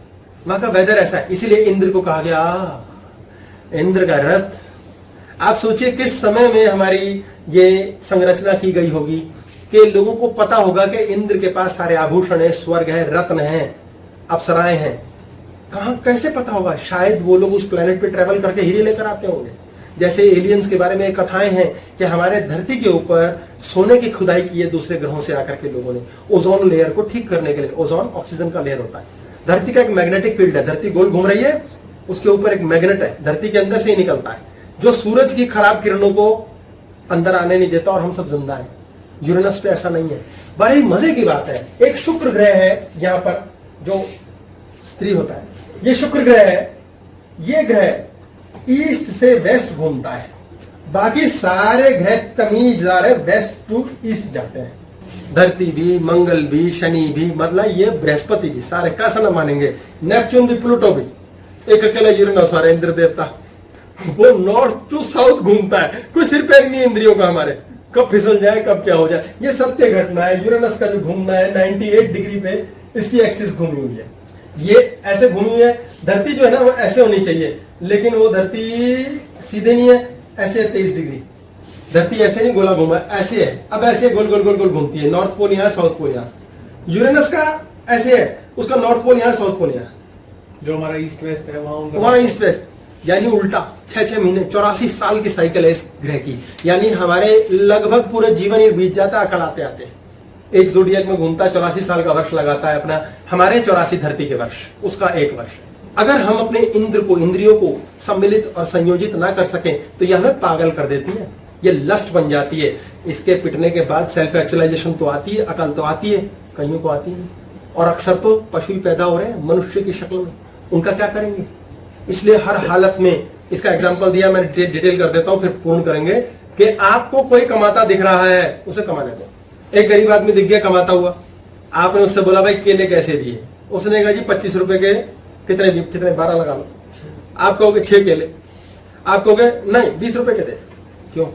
S1: वहां का वेदर ऐसा है, इसीलिए इंद्र को कहा गया इंद्र का रथ। आप सोचिए किस समय में हमारी ये संरचना की गई होगी कि लोगों को पता होगा कि इंद्र के पास सारे आभूषण है, स्वर्ग है, रत्न है, अप्सराएं हैं। कहां, कैसे पता होगा? शायद वो लोग उस प्लेनेट पे ट्रेवल करके हीरे लेकर आते होंगे। जैसे एलियंस के बारे में कथाएं हैं कि हमारे धरती के ऊपर सोने की खुदाई की है दूसरे ग्रहों से आकर के लोगों ने, ओजोन लेयर को ठीक करने के लिए। ओजोन ऑक्सीजन का लेयर होता है। धरती का एक मैग्नेटिक फील्ड है, धरती गोल घूम रही है, उसके ऊपर एक मैग्नेट है, धरती के अंदर से ही निकलता है, जो सूरज की खराब किरणों को अंदर आने नहीं देता, और हम सब जिंदा है। यूरेनस पे ऐसा नहीं है। बड़ी मजे की बात है। एक शुक्र ग्रह है यहाँ पर, जो स्त्री होता है, ये शुक्र ग्रह है। ये ग्रह ईस्ट से वेस्ट घूमता है, बाकी सारे ग्रह तमीजदार है, वेस्ट टू ईस्ट जाते हैं। धरती भी, मंगल भी, शनि भी, मतलब ये बृहस्पति भी, सारे कैसा न मानेंगे, नेपच्यून भी, प्लूटो भी। एक अकेला यूरेनस और इंद्र देवता। वो नॉर्थ टू साउथ घूमता है, कोई सिर पैर नहीं इंद्रियों का हमारे, कब फिसल जाए कब क्या हो जाए। ये सत्य घटना है। यूरेनस का जो घूमना है 98 डिग्री पे इसकी एक्सिस घूमी हुई है, ये ऐसे घूमी हुई है। धरती जो है ना वो ऐसे होनी चाहिए, लेकिन वो धरती सीधे नहीं है, ऐसे 23 डिग्री। धरती ऐसे नहीं गोला घूमा, ऐसे है। अब ऐसे गोल गोल गोल गोल घूमती है, नॉर्थ पोल यहाँ साउथ पोल यहाँ। यूरेनस का ऐसे है, उसका नॉर्थ पोल यहाँ साउथ पोल यहाँ।
S3: जो हमारा ईस्ट वेस्ट है
S1: वहां ईस्ट वेस्ट, यानी उल्टा 6-6 महीने 84 साल की साइकिल है इस ग्रह की, यानी हमारे लगभग पूरे जीवन ही बीत जाता है अकल आते आते। एक ज़ोडिएक में घूमता है, 84 साल का वर्ष लगाता है अपना, हमारे 84 धरती के वर्ष, उसका एक वर्ष। अगर हम अपने इंद्रियों को सम्मिलित और संयोजित ना कर सकें तो यह हमें पागल कर देती है, ये लस्ट बन जाती है। इसके पिटने के बाद सेल्फ एक्चुअलाइजेशन तो आती है, अकल तो आती है, कईयों को आती है। और अक्सर तो पशु ही पैदा हो रहे हैं मनुष्य की शक्ल में, उनका क्या करेंगे? इसलिए हर हालत में, इसका एग्जाम्पल दिया, मैं डिटेल कर देता हूं फिर पूर्ण करेंगे, कि आपको कोई कमाता दिख रहा है उसे कमाने दो। एक गरीब आदमी दिख गया कमाता हुआ, आपने उससे बोला भाई केले कैसे दिए, उसने कहा जी 25 रुपए के कितने 12 लगा लो। आप कहोगे 6 केले, आप कहोगे नहीं 20 रुपए के दे। क्यों?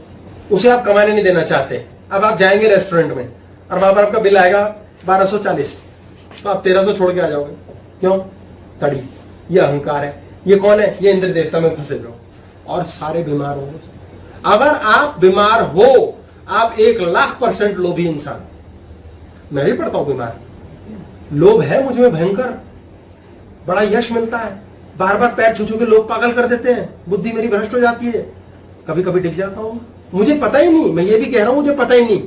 S1: उसे आप कमाने नहीं देना चाहते। अब आप जाएंगे रेस्टोरेंट में और वहां पर आपका बिल आएगा 1240, तो आप 1300 छोड़ के आ जाओगे। क्यों? तड़ी, ये अहंकार है। ये कौन है? ये इंद्र देवता में फंसे हुए और सारे बीमार होंगे। अगर आप बीमार हो, आप 1,00,000% लोभी इंसान। मैं भी पढ़ता हूं बीमार, लोभ है मुझ में भयंकर, बड़ा यश मिलता है, बार बार पैर छू छू के लोग पागल कर देते हैं, बुद्धि मेरी भ्रष्ट हो जाती है, कभी कभी डिग जाता हूं, मुझे पता ही नहीं। मैं ये भी कह रहा हूं मुझे पता ही नहीं,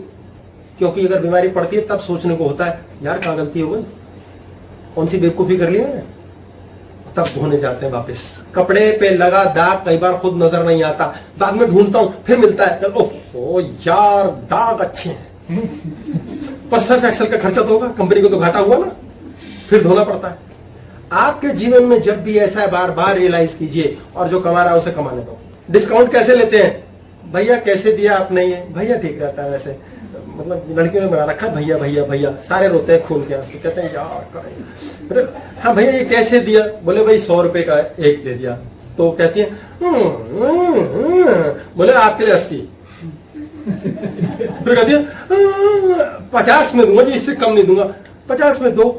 S1: क्योंकि अगर बीमारी पड़ती है तब सोचने को होता है यार कहां गलती हो गई, कौन सी बेवकूफी कर ली है, तब धोने जाते हैं वापस। कपड़े पे लगा दाग कई बार खुद नजर नहीं आता, बाद में ढूंढता हूं फिर मिलता है, ओह यार दाग अच्छे हैं पर सर्फ एक्सेल का खर्चा तो होगा, कंपनी को तो घाटा हुआ ना, फिर धोना पड़ता है। आपके जीवन में जब भी ऐसा है बार बार रियलाइज कीजिए, और जो कमा रहा है उसे कमाने दो। डिस्काउंट कैसे लेते हैं? भैया कैसे दिया आपने ये? भैया ठीक रहता है वैसे, मतलब लड़कियों ने बना रखा है भैया भैया भैया, सारे रोते हैं खून के आंसू, कहते हैं यार हाँ भैया ये कैसे दिया? बोले भाई 100 रुपए का एक दे दिया। तो कहती है बोले आपके लिए 80। फिर कहती है 50 में दूंगा जी, इससे कम नहीं दूंगा। 50 में 2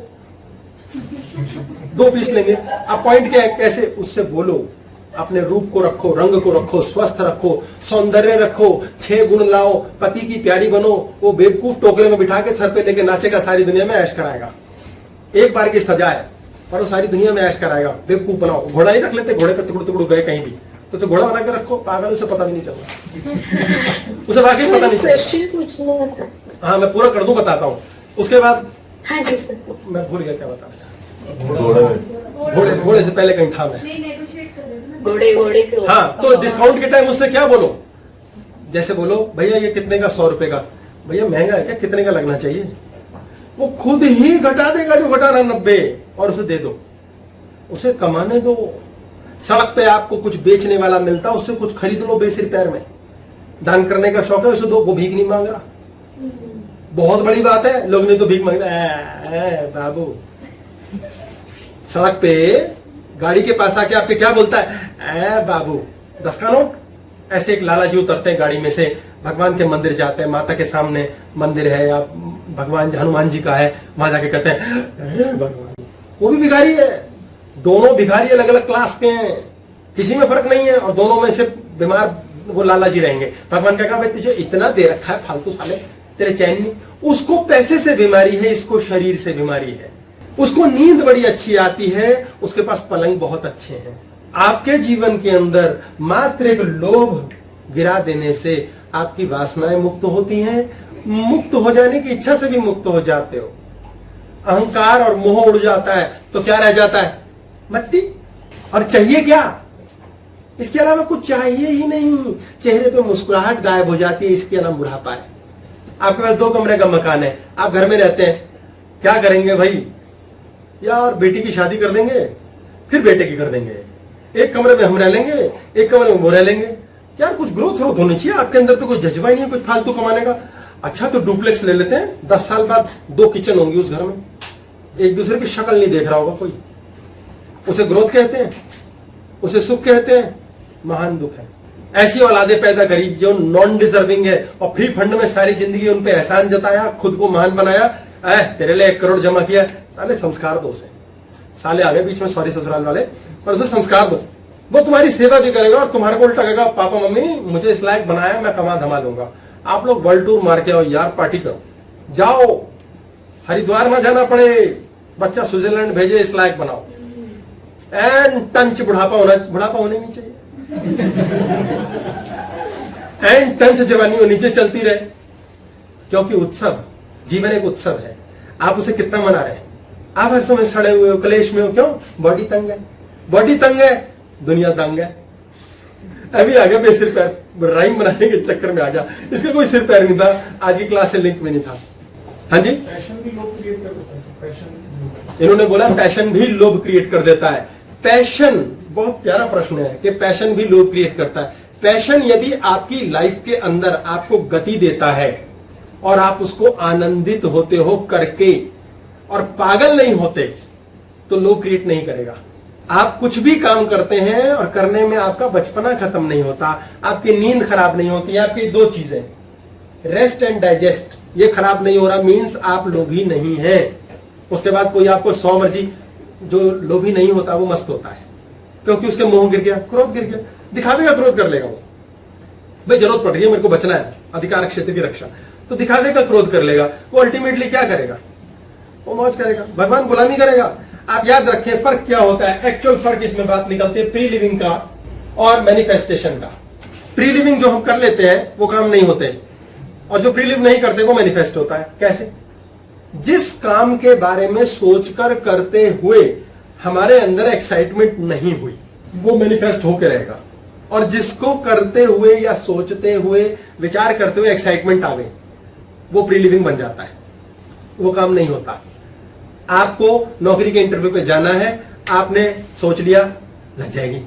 S1: पीस लेंगे। अब पॉइंट क्या है? कैसे? उससे बोलो, अपने रूप को रखो, रंग को रखो, स्वस्थ रखो, सौंदर्य रखो, 6 गुण लाओ, पति की प्यारी बनो। वो बेवकूफ टोकरे में बिठा के सर पे लेके नाचेगा, सारी दुनिया में ऐश कराएगा। एक बार की सजा है पर वो सारी दुनिया में ऐश कराएगा। बेवकूफ बनाओ। घोड़ा नहीं रख लेते, घोड़े पे टुकड़ू टुकड़ू गए कहीं भी, तो घोड़ा बना के रखो, पागल, उसे पता भी नहीं चलता उसे वाकई पता नहीं चलता। हाँ मैं पूरा कर दूं, बताता हूँ उसके बाद।
S4: हाँ जी सर।
S1: मैं भूल गया क्या बता, घोड़े से पहले कहीं था मैं।
S4: घोड़े के।
S1: हाँ तो डिस्काउंट के टाइम उससे क्या बोलो? जैसे बोलो भैया ये कितने का? 100 रुपए का। भैया महंगा है क्या? कितने का लगना चाहिए? वो खुद ही घटा देगा जो घटाना 90, और उसे दे दो, उसे कमाने दो। सड़क पे आपको कुछ बेचने वाला मिलता, उससे कुछ खरीद लो बेसिर पैर में। दान करने का शौक है उसे दो, वो भीख नहीं मांग रहा। बहुत बड़ी बात है, लोग ने तो भीख मांग रहा बाबू। सड़क पे गाड़ी के पास आके आपके क्या बोलता है? बाबू 10 का नोट। ऐसे एक लाला जी उतरते हैं गाड़ी में से, भगवान के मंदिर जाते हैं, माता के सामने मंदिर है या भगवान हनुमान जी का है, वहां जाके कहते हैं भगवान। वो भी भिखारी है, दोनों भिखारी अलग अलग क्लास के हैं, किसी में फर्क नहीं है, और दोनों में से बीमार वो लाला जी रहेंगे। भगवान का कहा भाई तुझे इतना दे रखा है फालतू साले, तेरे चैन नहीं। उसको पैसे से बीमारी है, इसको शरीर से बीमारी है। उसको नींद बड़ी अच्छी आती है, उसके पास पलंग बहुत अच्छे हैं। आपके जीवन के अंदर मात्र एक लोभ गिरा देने से आपकी वासनाएं मुक्त होती हैं, मुक्त हो जाने की इच्छा से भी मुक्त हो जाते हो। अहंकार और मोह उड़ जाता है तो क्या रह जाता है? मत्ती। और चाहिए क्या? इसके अलावा कुछ चाहिए ही नहीं। चेहरे पे मुस्कुराहट गायब हो जाती है, इसके नाम बुढ़ापा है। आपके पास 2 कमरे का मकान है, आप घर में रहते हैं, क्या करेंगे भाई? यार बेटी की शादी कर देंगे, फिर बेटे की कर देंगे, एक कमरे में हम रह लेंगे, एक कमरे में वो रह लेंगे। यार कुछ ग्रोथ होनी चाहिए आपके अंदर, तो कुछ जज्बा ही नहीं है कुछ फालतू कमाने का। अच्छा तो डुप्लेक्स ले लेते हैं, 10 साल बाद 2 किचन होंगी उस घर में, एक दूसरे की शक्ल नहीं देख रहा होगा कोई। उसे ग्रोथ कहते हैं, उसे सुख कहते हैं। महान दुख है। ऐसी औलादे पैदा करी जो नॉन डिजर्विंग है और फ्री फंड में सारी जिंदगी उन पे एहसान जताया, खुद को महान बनाया। तेरे लिए 1 करोड़ जमा किया, साले संस्कार दो उसे। साले आ गए बीच में, सॉरी ससुराल वाले, पर उसे संस्कार दो। वो तुम्हारी सेवा भी करेगा और तुम्हारे को उल्टा कहेगा पापा मम्मी मुझे इस लायक बनाया, मैं कमा धमा लूंगा। आप लोग वर्ल्ड टूर मार के आओ यार, पार्टी करो, जाओ, हरिद्वार ना जाना पड़े, बच्चा स्विट्जरलैंड भेजे, इस लायक बनाओ। एंड टंच बुढ़ापा होने नहीं चाहिए। एंड टंच जवानी वो नीचे चलती रहे, क्योंकि उत्सव, जीवन एक उत्सव है। आप उसे कितना मना रहे हैं? आप हर समय सड़े हुए हो, क्लेश में हो, क्यों? बॉडी तंग है, बॉडी तंग है, दुनिया दंग है। अभी आ गया बेसिर पैर, राइम बनाने के चक्कर में आ गया, इसका कोई सिर पैर नहीं था, आज की क्लास से लिंक में नहीं था। हाँ जी,
S3: पैशन भी लोग क्रिएट कर देते हैं, पैशन।
S1: इन्होंने बोला पैशन भी लोभ क्रिएट कर देता है। पैशन, बहुत प्यारा प्रश्न है कि पैशन भी लोभ क्रिएट करता है। पैशन यदि आपकी लाइफ के अंदर आपको गति देता है और आप उसको आनंदित होते हो करके और पागल नहीं होते, तो लोभ क्रिएट नहीं करेगा। आप कुछ भी काम करते हैं और करने में आपका बचपना खत्म नहीं होता, आपकी नींद खराब नहीं होती। आपकी 2 चीजें, रेस्ट एंड डाइजेस्ट, ये खराब नहीं हो रहा, मीन्स आप लोभी नहीं है। उसके बाद कोई आपको 100 मर्जी, जो लोभी नहीं होता वो मस्त होता है, क्योंकि उसके मोह गिर गया, क्रोध गिर गया, दिखावे का क्रोध कर लेगा वो। भाई जरूरत पड़ रही है, मेरे को बचना है, अधिकार क्षेत्र की रक्षा, तो दिखावे का क्रोध कर लेगा। वो अल्टीमेटली क्या करेगा? वो मौज करेगा, भगवान गुलामी करेगा। आप याद रखें फर्क क्या होता है, एक्चुअल फर्क इसमें बात निकलती है प्री लिविंग का और मैनिफेस्टेशन का। प्री लिविंग जो हम कर लेते हैं वो काम नहीं होते, और जो प्री लिव नहीं करते वो मैनिफेस्ट होता है। कैसे? जिस काम के बारे में सोचकर करते हुए हमारे अंदर एक्साइटमेंट नहीं हुई, वो मैनिफेस्ट होकर रहेगा। और जिसको करते हुए या सोचते हुए, विचार करते हुए एक्साइटमेंट आ गई, वो प्री लिविंग बन जाता है, वो काम नहीं होता। आपको नौकरी के इंटरव्यू पे जाना है, आपने सोच लिया लग जाएगी,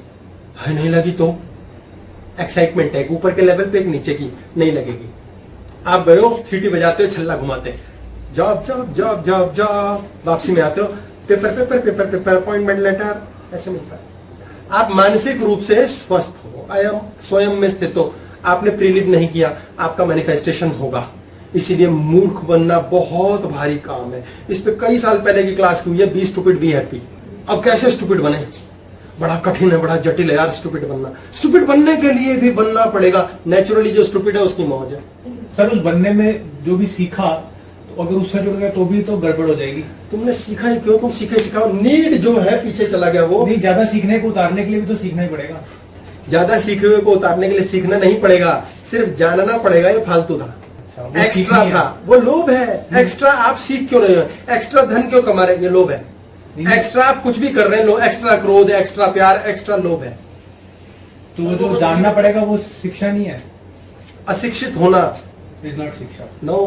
S1: है नहीं लगी तो एक्साइटमेंट है, ऊपर के लेवल पे, एक नीचे की नहीं लगेगी। आप गए हो, सीटी बजाते हो, छल्ला घुमाते, job job job job job, वापसी में आते हो, paper paper paper paper, appointment letter, ऐसे मिलता है। आप मानसिक रूप से स्वस्थ हो, स्वयं में स्थित हो, आपने प्रीलिव नहीं किया, आपका मैनिफेस्टेशन होगा। इसीलिए मूर्ख बनना बहुत भारी काम है। इस पे कई साल पहले की क्लास की हुई है, बी स्टूपिड बी हैप्पी। अब कैसे स्टूपिड बने? बड़ा कठिन है, बड़ा जटिल है यार स्टूपिड बनना। स्टूपिड बनने के लिए भी बनना पड़ेगा, नेचुरली जो स्टूपिड है उसकी मौज है।
S3: सर उस बनने में जो भी सीखा, तो अगर उससे जुड़ गया तो भी तो गड़बड़ हो जाएगी।
S1: तुमने सीखा ही क्यों? तुम सीखे सिखाओ, नीड जो है पीछे चला गया। वो
S3: नहीं, ज्यादा सीखने को उतारने के लिए भी तो सीखना ही पड़ेगा।
S1: ज्यादा सीखे हुए को उतारने के लिए सीखना नहीं पड़ेगा, सिर्फ जानना पड़ेगा। ये फालतू था, एक्स्ट्रा था, वो लोभ है। एक्स्ट्रा आप सीख क्यों रहे हो? एक्स्ट्रा धन क्यों कमा रहे हैं? ये लोभ है। एक्स्ट्रा आप कुछ भी कर रहे हैं, एक्स्ट्रा क्रोध, एक्स्ट्रा प्यार, एक्स्ट्रा लोभ है।
S3: तो वो जो जानना पड़ेगा वो शिक्षा नहीं है।
S1: अशिक्षित होना
S3: इज नॉट शिक्षा।
S1: नो।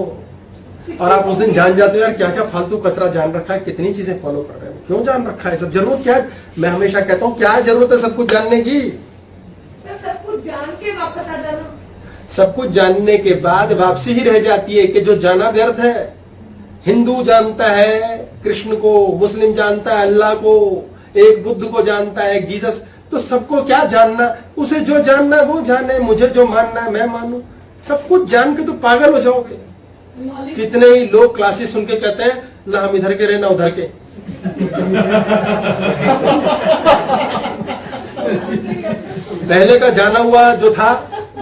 S1: और आप उस दिन जान जाते हो यार क्या क्या फालतू कचरा जान रखा है, कितनी चीजें फॉलो कर रहे हैं, क्यों जान रखा है सब? जरूरत क्या है? मैं हमेशा कहता हूँ क्या जरूरत है सब कुछ जानने की?
S2: सर सब कुछ जान के वापस आ जाना।
S1: सब कुछ जानने के बाद वापसी ही रह जाती है कि जो जाना व्यर्थ है। हिंदू जानता है कृष्ण को, मुस्लिम जानता है अल्लाह को, एक बुद्ध को जानता है, एक जीसस। तो सबको क्या जानना? उसे जो जानना है वो जाने, मुझे जो मानना है मैं मानूं। सब कुछ जान के तो पागल हो जाओगे। कितने ही लोग क्लासेस सुन के कहते हैं ना हम इधर के रहे ना उधर के। पहले का जाना हुआ जो था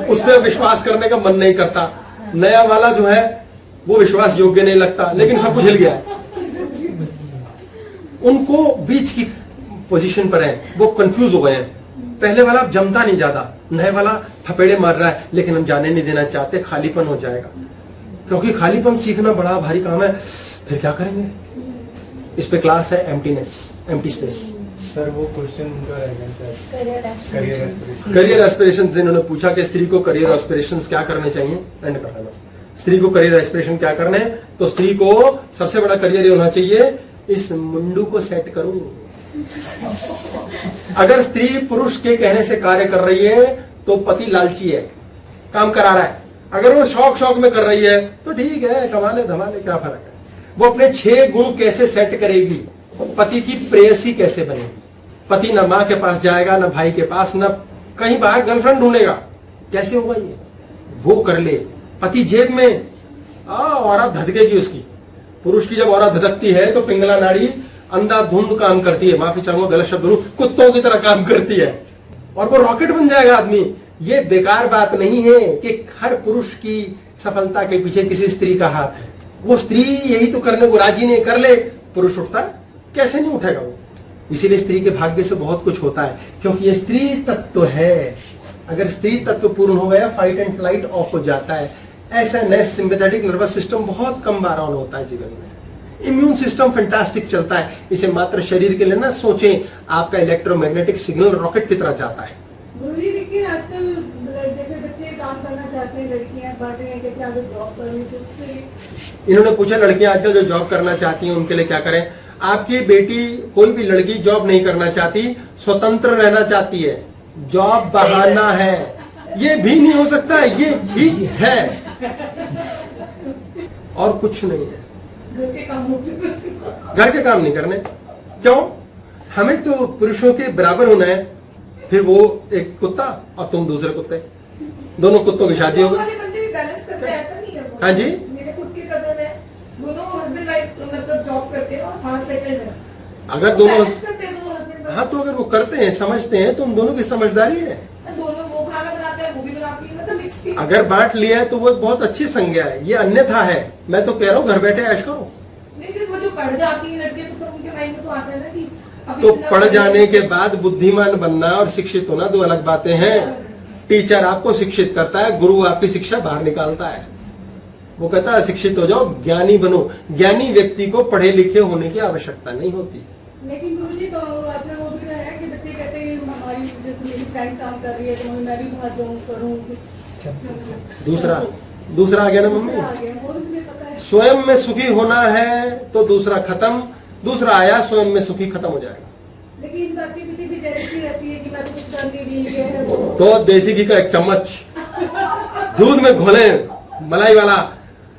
S1: उस पर विश्वास करने का मन नहीं करता, नया वाला जो है वो विश्वास योग्य नहीं लगता, लेकिन सब कुछ हिल गया। उनको बीच की पोजीशन पर है, वो कंफ्यूज हो गए हैं। पहले वाला अब जमता नहीं ज्यादा, नए वाला थपेड़े मार रहा है, लेकिन हम जाने नहीं देना चाहते, खालीपन हो जाएगा। क्योंकि खालीपन सीखना बड़ा भारी काम है, फिर क्या करेंगे? इस पे क्लास है एम्प्टीनेस, एम्प्टी स्पेस।
S3: सर वो क्वेश्चन उनका
S1: करियर एस्पिरेशन जिन्होंने पूछा कि स्त्री को करियर एस्पिरेशंस क्या करने चाहिए, एंड करना बस। स्त्री को करियर एस्पिरेशन क्या करने हैं? तो स्त्री को सबसे बड़ा करियर ये होना चाहिए, इस मुंडू को सेट करूं। अगर स्त्री पुरुष के कहने से कार्य कर रही है तो पति लालची है, काम करा रहा है। अगर वो शौक शौक में कर रही है तो ठीक है, कमाले धमाले, क्या फर्क है। वो अपने 6 गुण कैसे सेट करेगी, पति की प्रेयसी कैसे बनेगी। पति ना माँ के पास जाएगा, ना भाई के पास, ना कहीं बाहर गर्लफ्रेंड ढूंढेगा, कैसे होगा ये? वो कर ले, पति जेब में, औरत धधकेगी उसकी। पुरुष की जब औरत धधकती है तो पिंगला नाड़ी अंधाधुंध काम करती है, माफी चाहूंगा गलत शब्द बोलूं, कुत्तों की तरह काम करती है और वो रॉकेट बन जाएगा आदमी। ये बेकार बात नहीं है कि हर पुरुष की सफलता के पीछे किसी स्त्री का हाथ है। वो स्त्री यही तो करने को राजी नहीं, कर ले, पुरुष उठता है? कैसे नहीं उठेगा वो। इसीलिए स्त्री के भाग्य से बहुत कुछ होता है, क्योंकि ये स्त्री तत्व है। अगर स्त्री तत्व पूर्ण हो गया, फाइट एंड फ्लाइट ऑफ हो जाता है। एसएनएस, सिंपैथेटिक नर्वस सिस्टम बहुत कम बार ऑन होता है जीवन में। इम्यून सिस्टम फैंटास्टिक चलता है। इसे मात्र शरीर के लिए ना सोचें, आपका इलेक्ट्रोमैग्नेटिक सिग्नल रॉकेट की तरह जाता है।
S2: गुरुजी देखिए, आजकल जैसे बच्चे काम करना चाहते हैं, लड़कियां बांट रही हैं कि आगे जॉब करनी, तो उससे
S1: इन्होंने पूछा लड़कियां आजकल जो जॉब करना चाहती हैं उनके लिए क्या करें। आपकी बेटी, कोई भी लड़की जॉब नहीं करना चाहती, स्वतंत्र रहना चाहती है। जॉब बहाना है, ये भी नहीं हो सकता, ये भी है और कुछ नहीं है।
S2: घर के कामों से कुछ
S1: घर के काम नहीं करने, क्यों? हमें तो पुरुषों के बराबर होना है। फिर वो एक कुत्ता और तुम दूसरे कुत्ते, दोनों कुत्तों की शादी हो गई।
S2: वाले बंदे भी बैलेंस करते हैं, ऐसा नहीं है वो।
S1: हाँ जी,
S2: मेरे खुद के कजन है, दोनों हस्बैंड वाइफ मतलब जॉब करते हैं और बाहर सेटल्ड है।
S1: अगर दोनों,
S2: बैलेंस करते हैं दोनों हस्बैंड वाइफ।
S1: हाँ तो अगर वो करते हैं, समझते हैं, तो उन दोनों की समझदारी है।
S2: दोनों वो खाना बनाते हैं, वो भी बनाती है, मतलब मिक्स की।
S1: अगर बांट लिया है तो वो बहुत अच्छी संज्ञा है, ये अन्यथा है। मैं तो कह रहा हूँ घर बैठे ऐश करो।
S2: नहीं, फिर वो जो पढ़ जाती है लड़कियां, तो फिर उनके माइंड में तो आता है ना कि अभी
S1: तो
S2: इतना
S1: पढ़ जाने के बाद बुद्धिमान बनना और शिक्षित होना दो अलग बातें हैं। टीचर आपको शिक्षित करता है, गुरु आपकी शिक्षा बाहर निकालता है। वो कहता है शिक्षित हो जाओ, ज्ञानी बनो। ज्ञानी व्यक्ति को पढ़े लिखे होने की आवश्यकता नहीं होती।
S2: लेकिन गुरुजी तो आपने वो भी है कि बच्चे कहते हैं हमारी जैसे मेरी फ्रेंड काम कर रही है तो मैं भी बाहर जाऊँ करूँ।
S1: दूसरा आ गया ना मम्मी।
S2: वो भी मुझे पता है।
S1: स्वयं में सुखी होना है तो दूसरा खत्म, दूसरा आया स्वयं में सुखी खत्म हो जाएगा।
S2: लेकिन इस बात के पीछे भी जेलसी रहती है कि मैं तो कुछ कर नहीं रही है वो।
S1: तो देसी घी का एक चम्मच दूध में घोले, मलाई वाला,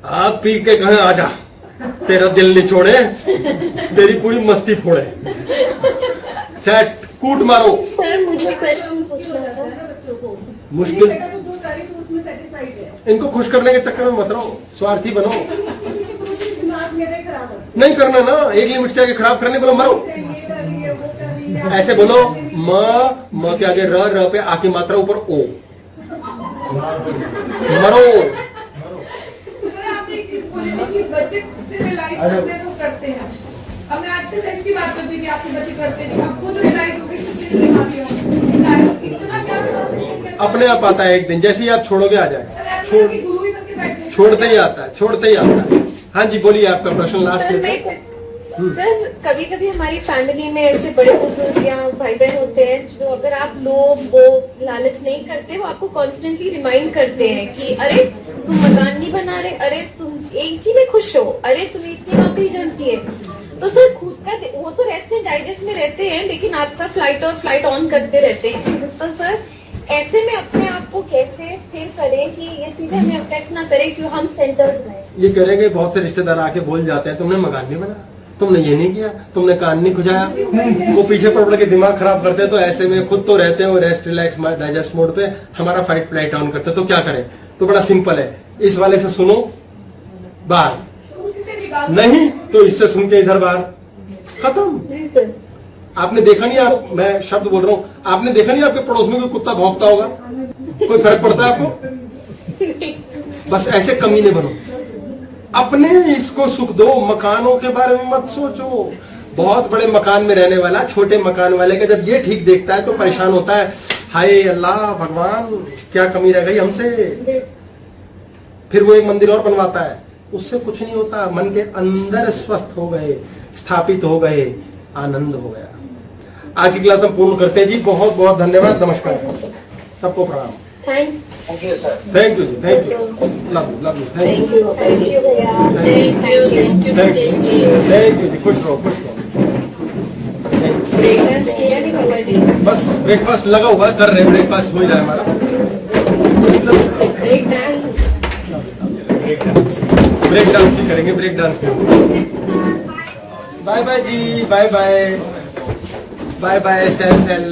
S1: आप पी के कहें आजा, तेरा दिल निचोड़े, तेरी पूरी मस्ती फोड़े, सेट कूट मारो।
S4: सर मुझे क्वेश्चन पूछना था।
S2: बच्चों को
S1: मुश्किल,
S2: बेटा तो 2 तारीख तो उसमें सेटिस्फाइड है।
S1: इनको खुश करने के चक्कर में मत रहो, स्वार्थी बनो।
S2: दिमाग मेरा खराब है।
S1: नहीं करना ना, एक लिमिट से आगे खराब करने बोलो मरो।
S2: ये कर रही है, वो कर रही है।
S1: ऐसे बोलो, म के आगे र पे आकी मात्रा ऊपर ओ, मरो।
S2: सर, आपने एक चीज बोली थी कि बच्चे खुद से रियलाइज करते हैं तो करते हैं। अब मैं एक्सरसाइज की बात करती थी कि आपके बच्चे करते हैं, आप खुद रियलाइज हो गए खुद दिखा दिया। इतना क्या बता सकते हैं?
S1: अपने आप आता है एक दिन, जैसे ही आप छोड़ोगे आ
S2: सर,
S1: जाएगा।
S2: ऐसा है कि गुरु ही करके बैठे हैं।
S1: छोड़ते ही आता है, छोड़ते ही आता है। हाँ जी बोलिए, आपका प्रश्न लास्ट
S4: सर
S1: में।
S4: सर कभी कभी हमारी फैमिली में ऐसे बड़े बुजुर्ग या भाई बहन होते हैं जो अगर आप लोभ वो लालच नहीं करते, वो आपको कॉन्स्टेंटली रिमाइंड करते हैं कि अरे तुम मकान नहीं बना रहे, अरे तुम एक ही में खुश हो, अरे तुम्हें इतनी नौकरी जमती है। तो सर खुद का वो तो रेस्ट एंड डाइजेस्ट में रहते हैं, लेकिन आपका फ्लाइट ऑन करते रहते हैं। तो सर ऐसे में अपने आप को कैसे स्थिर करें कि ये चीजें हमें अफेक्ट ना करें, कि हम सेंटर्ड रहें।
S1: ये करेंगे, बहुत से रिश्तेदार आके बोल जाते हैं तुमने मकान नहीं बना, तुमने ये नहीं किया, तुमने कान नहीं खुजाया। वो पीछे पड़ के दिमाग खराब करते हैं। तो ऐसे में खुद तो रहते हैं वो रेस्ट रिलैक्स डाइजेस्ट मोड पे, हमारा फाइट फ्लाइट ऑन करते हैं। तो क्या करें? तो बड़ा सिंपल है, इस वाले से सुनो बाहर,
S2: तो उसी से निकाल
S1: नहीं तो इससे सुन के इधर बाहर, खत्म।
S4: जी सर।
S1: आपने देखा नहीं, आप, मैं शब्द बोल रहा हूँ, आपने देखा नहीं आपके पड़ोस में कोई कुत्ता भौंकता होगा? कोई फर्क पड़ता है आपको? बस ऐसे कमीने बनो, अपने इसको सुख दो, मकानों के बारे में मत सोचो। बहुत बड़े मकान में रहने वाला छोटे मकान वाले का जब ये ठीक देखता है तो परेशान होता है, हाय अल्लाह भगवान क्या कमी रह गई हमसे। फिर वो एक मंदिर और बनवाता है, उससे कुछ नहीं होता। मन के अंदर स्वस्थ हो गए, स्थापित हो गए, आनंद हो गया। आज की क्लास हम पूर्ण करते हैं जी। बहुत बहुत धन्यवाद, नमस्कार, सबको प्रणाम।
S4: Thank
S1: you ji, thank you, love you, thank you,
S4: you भैया, thank you
S1: thank you ji, खुश रहो, खुश रहो। बस ब्रेकफास्ट लगा हुआ है, कर रहे हैं, ब्रेकफास्ट हो ही रहा है हमारा। ब्रेक डांस भी करेंगे, ब्रेक डांस करेंगे। बाय बाय जी, bye bye, bye bye sale cell.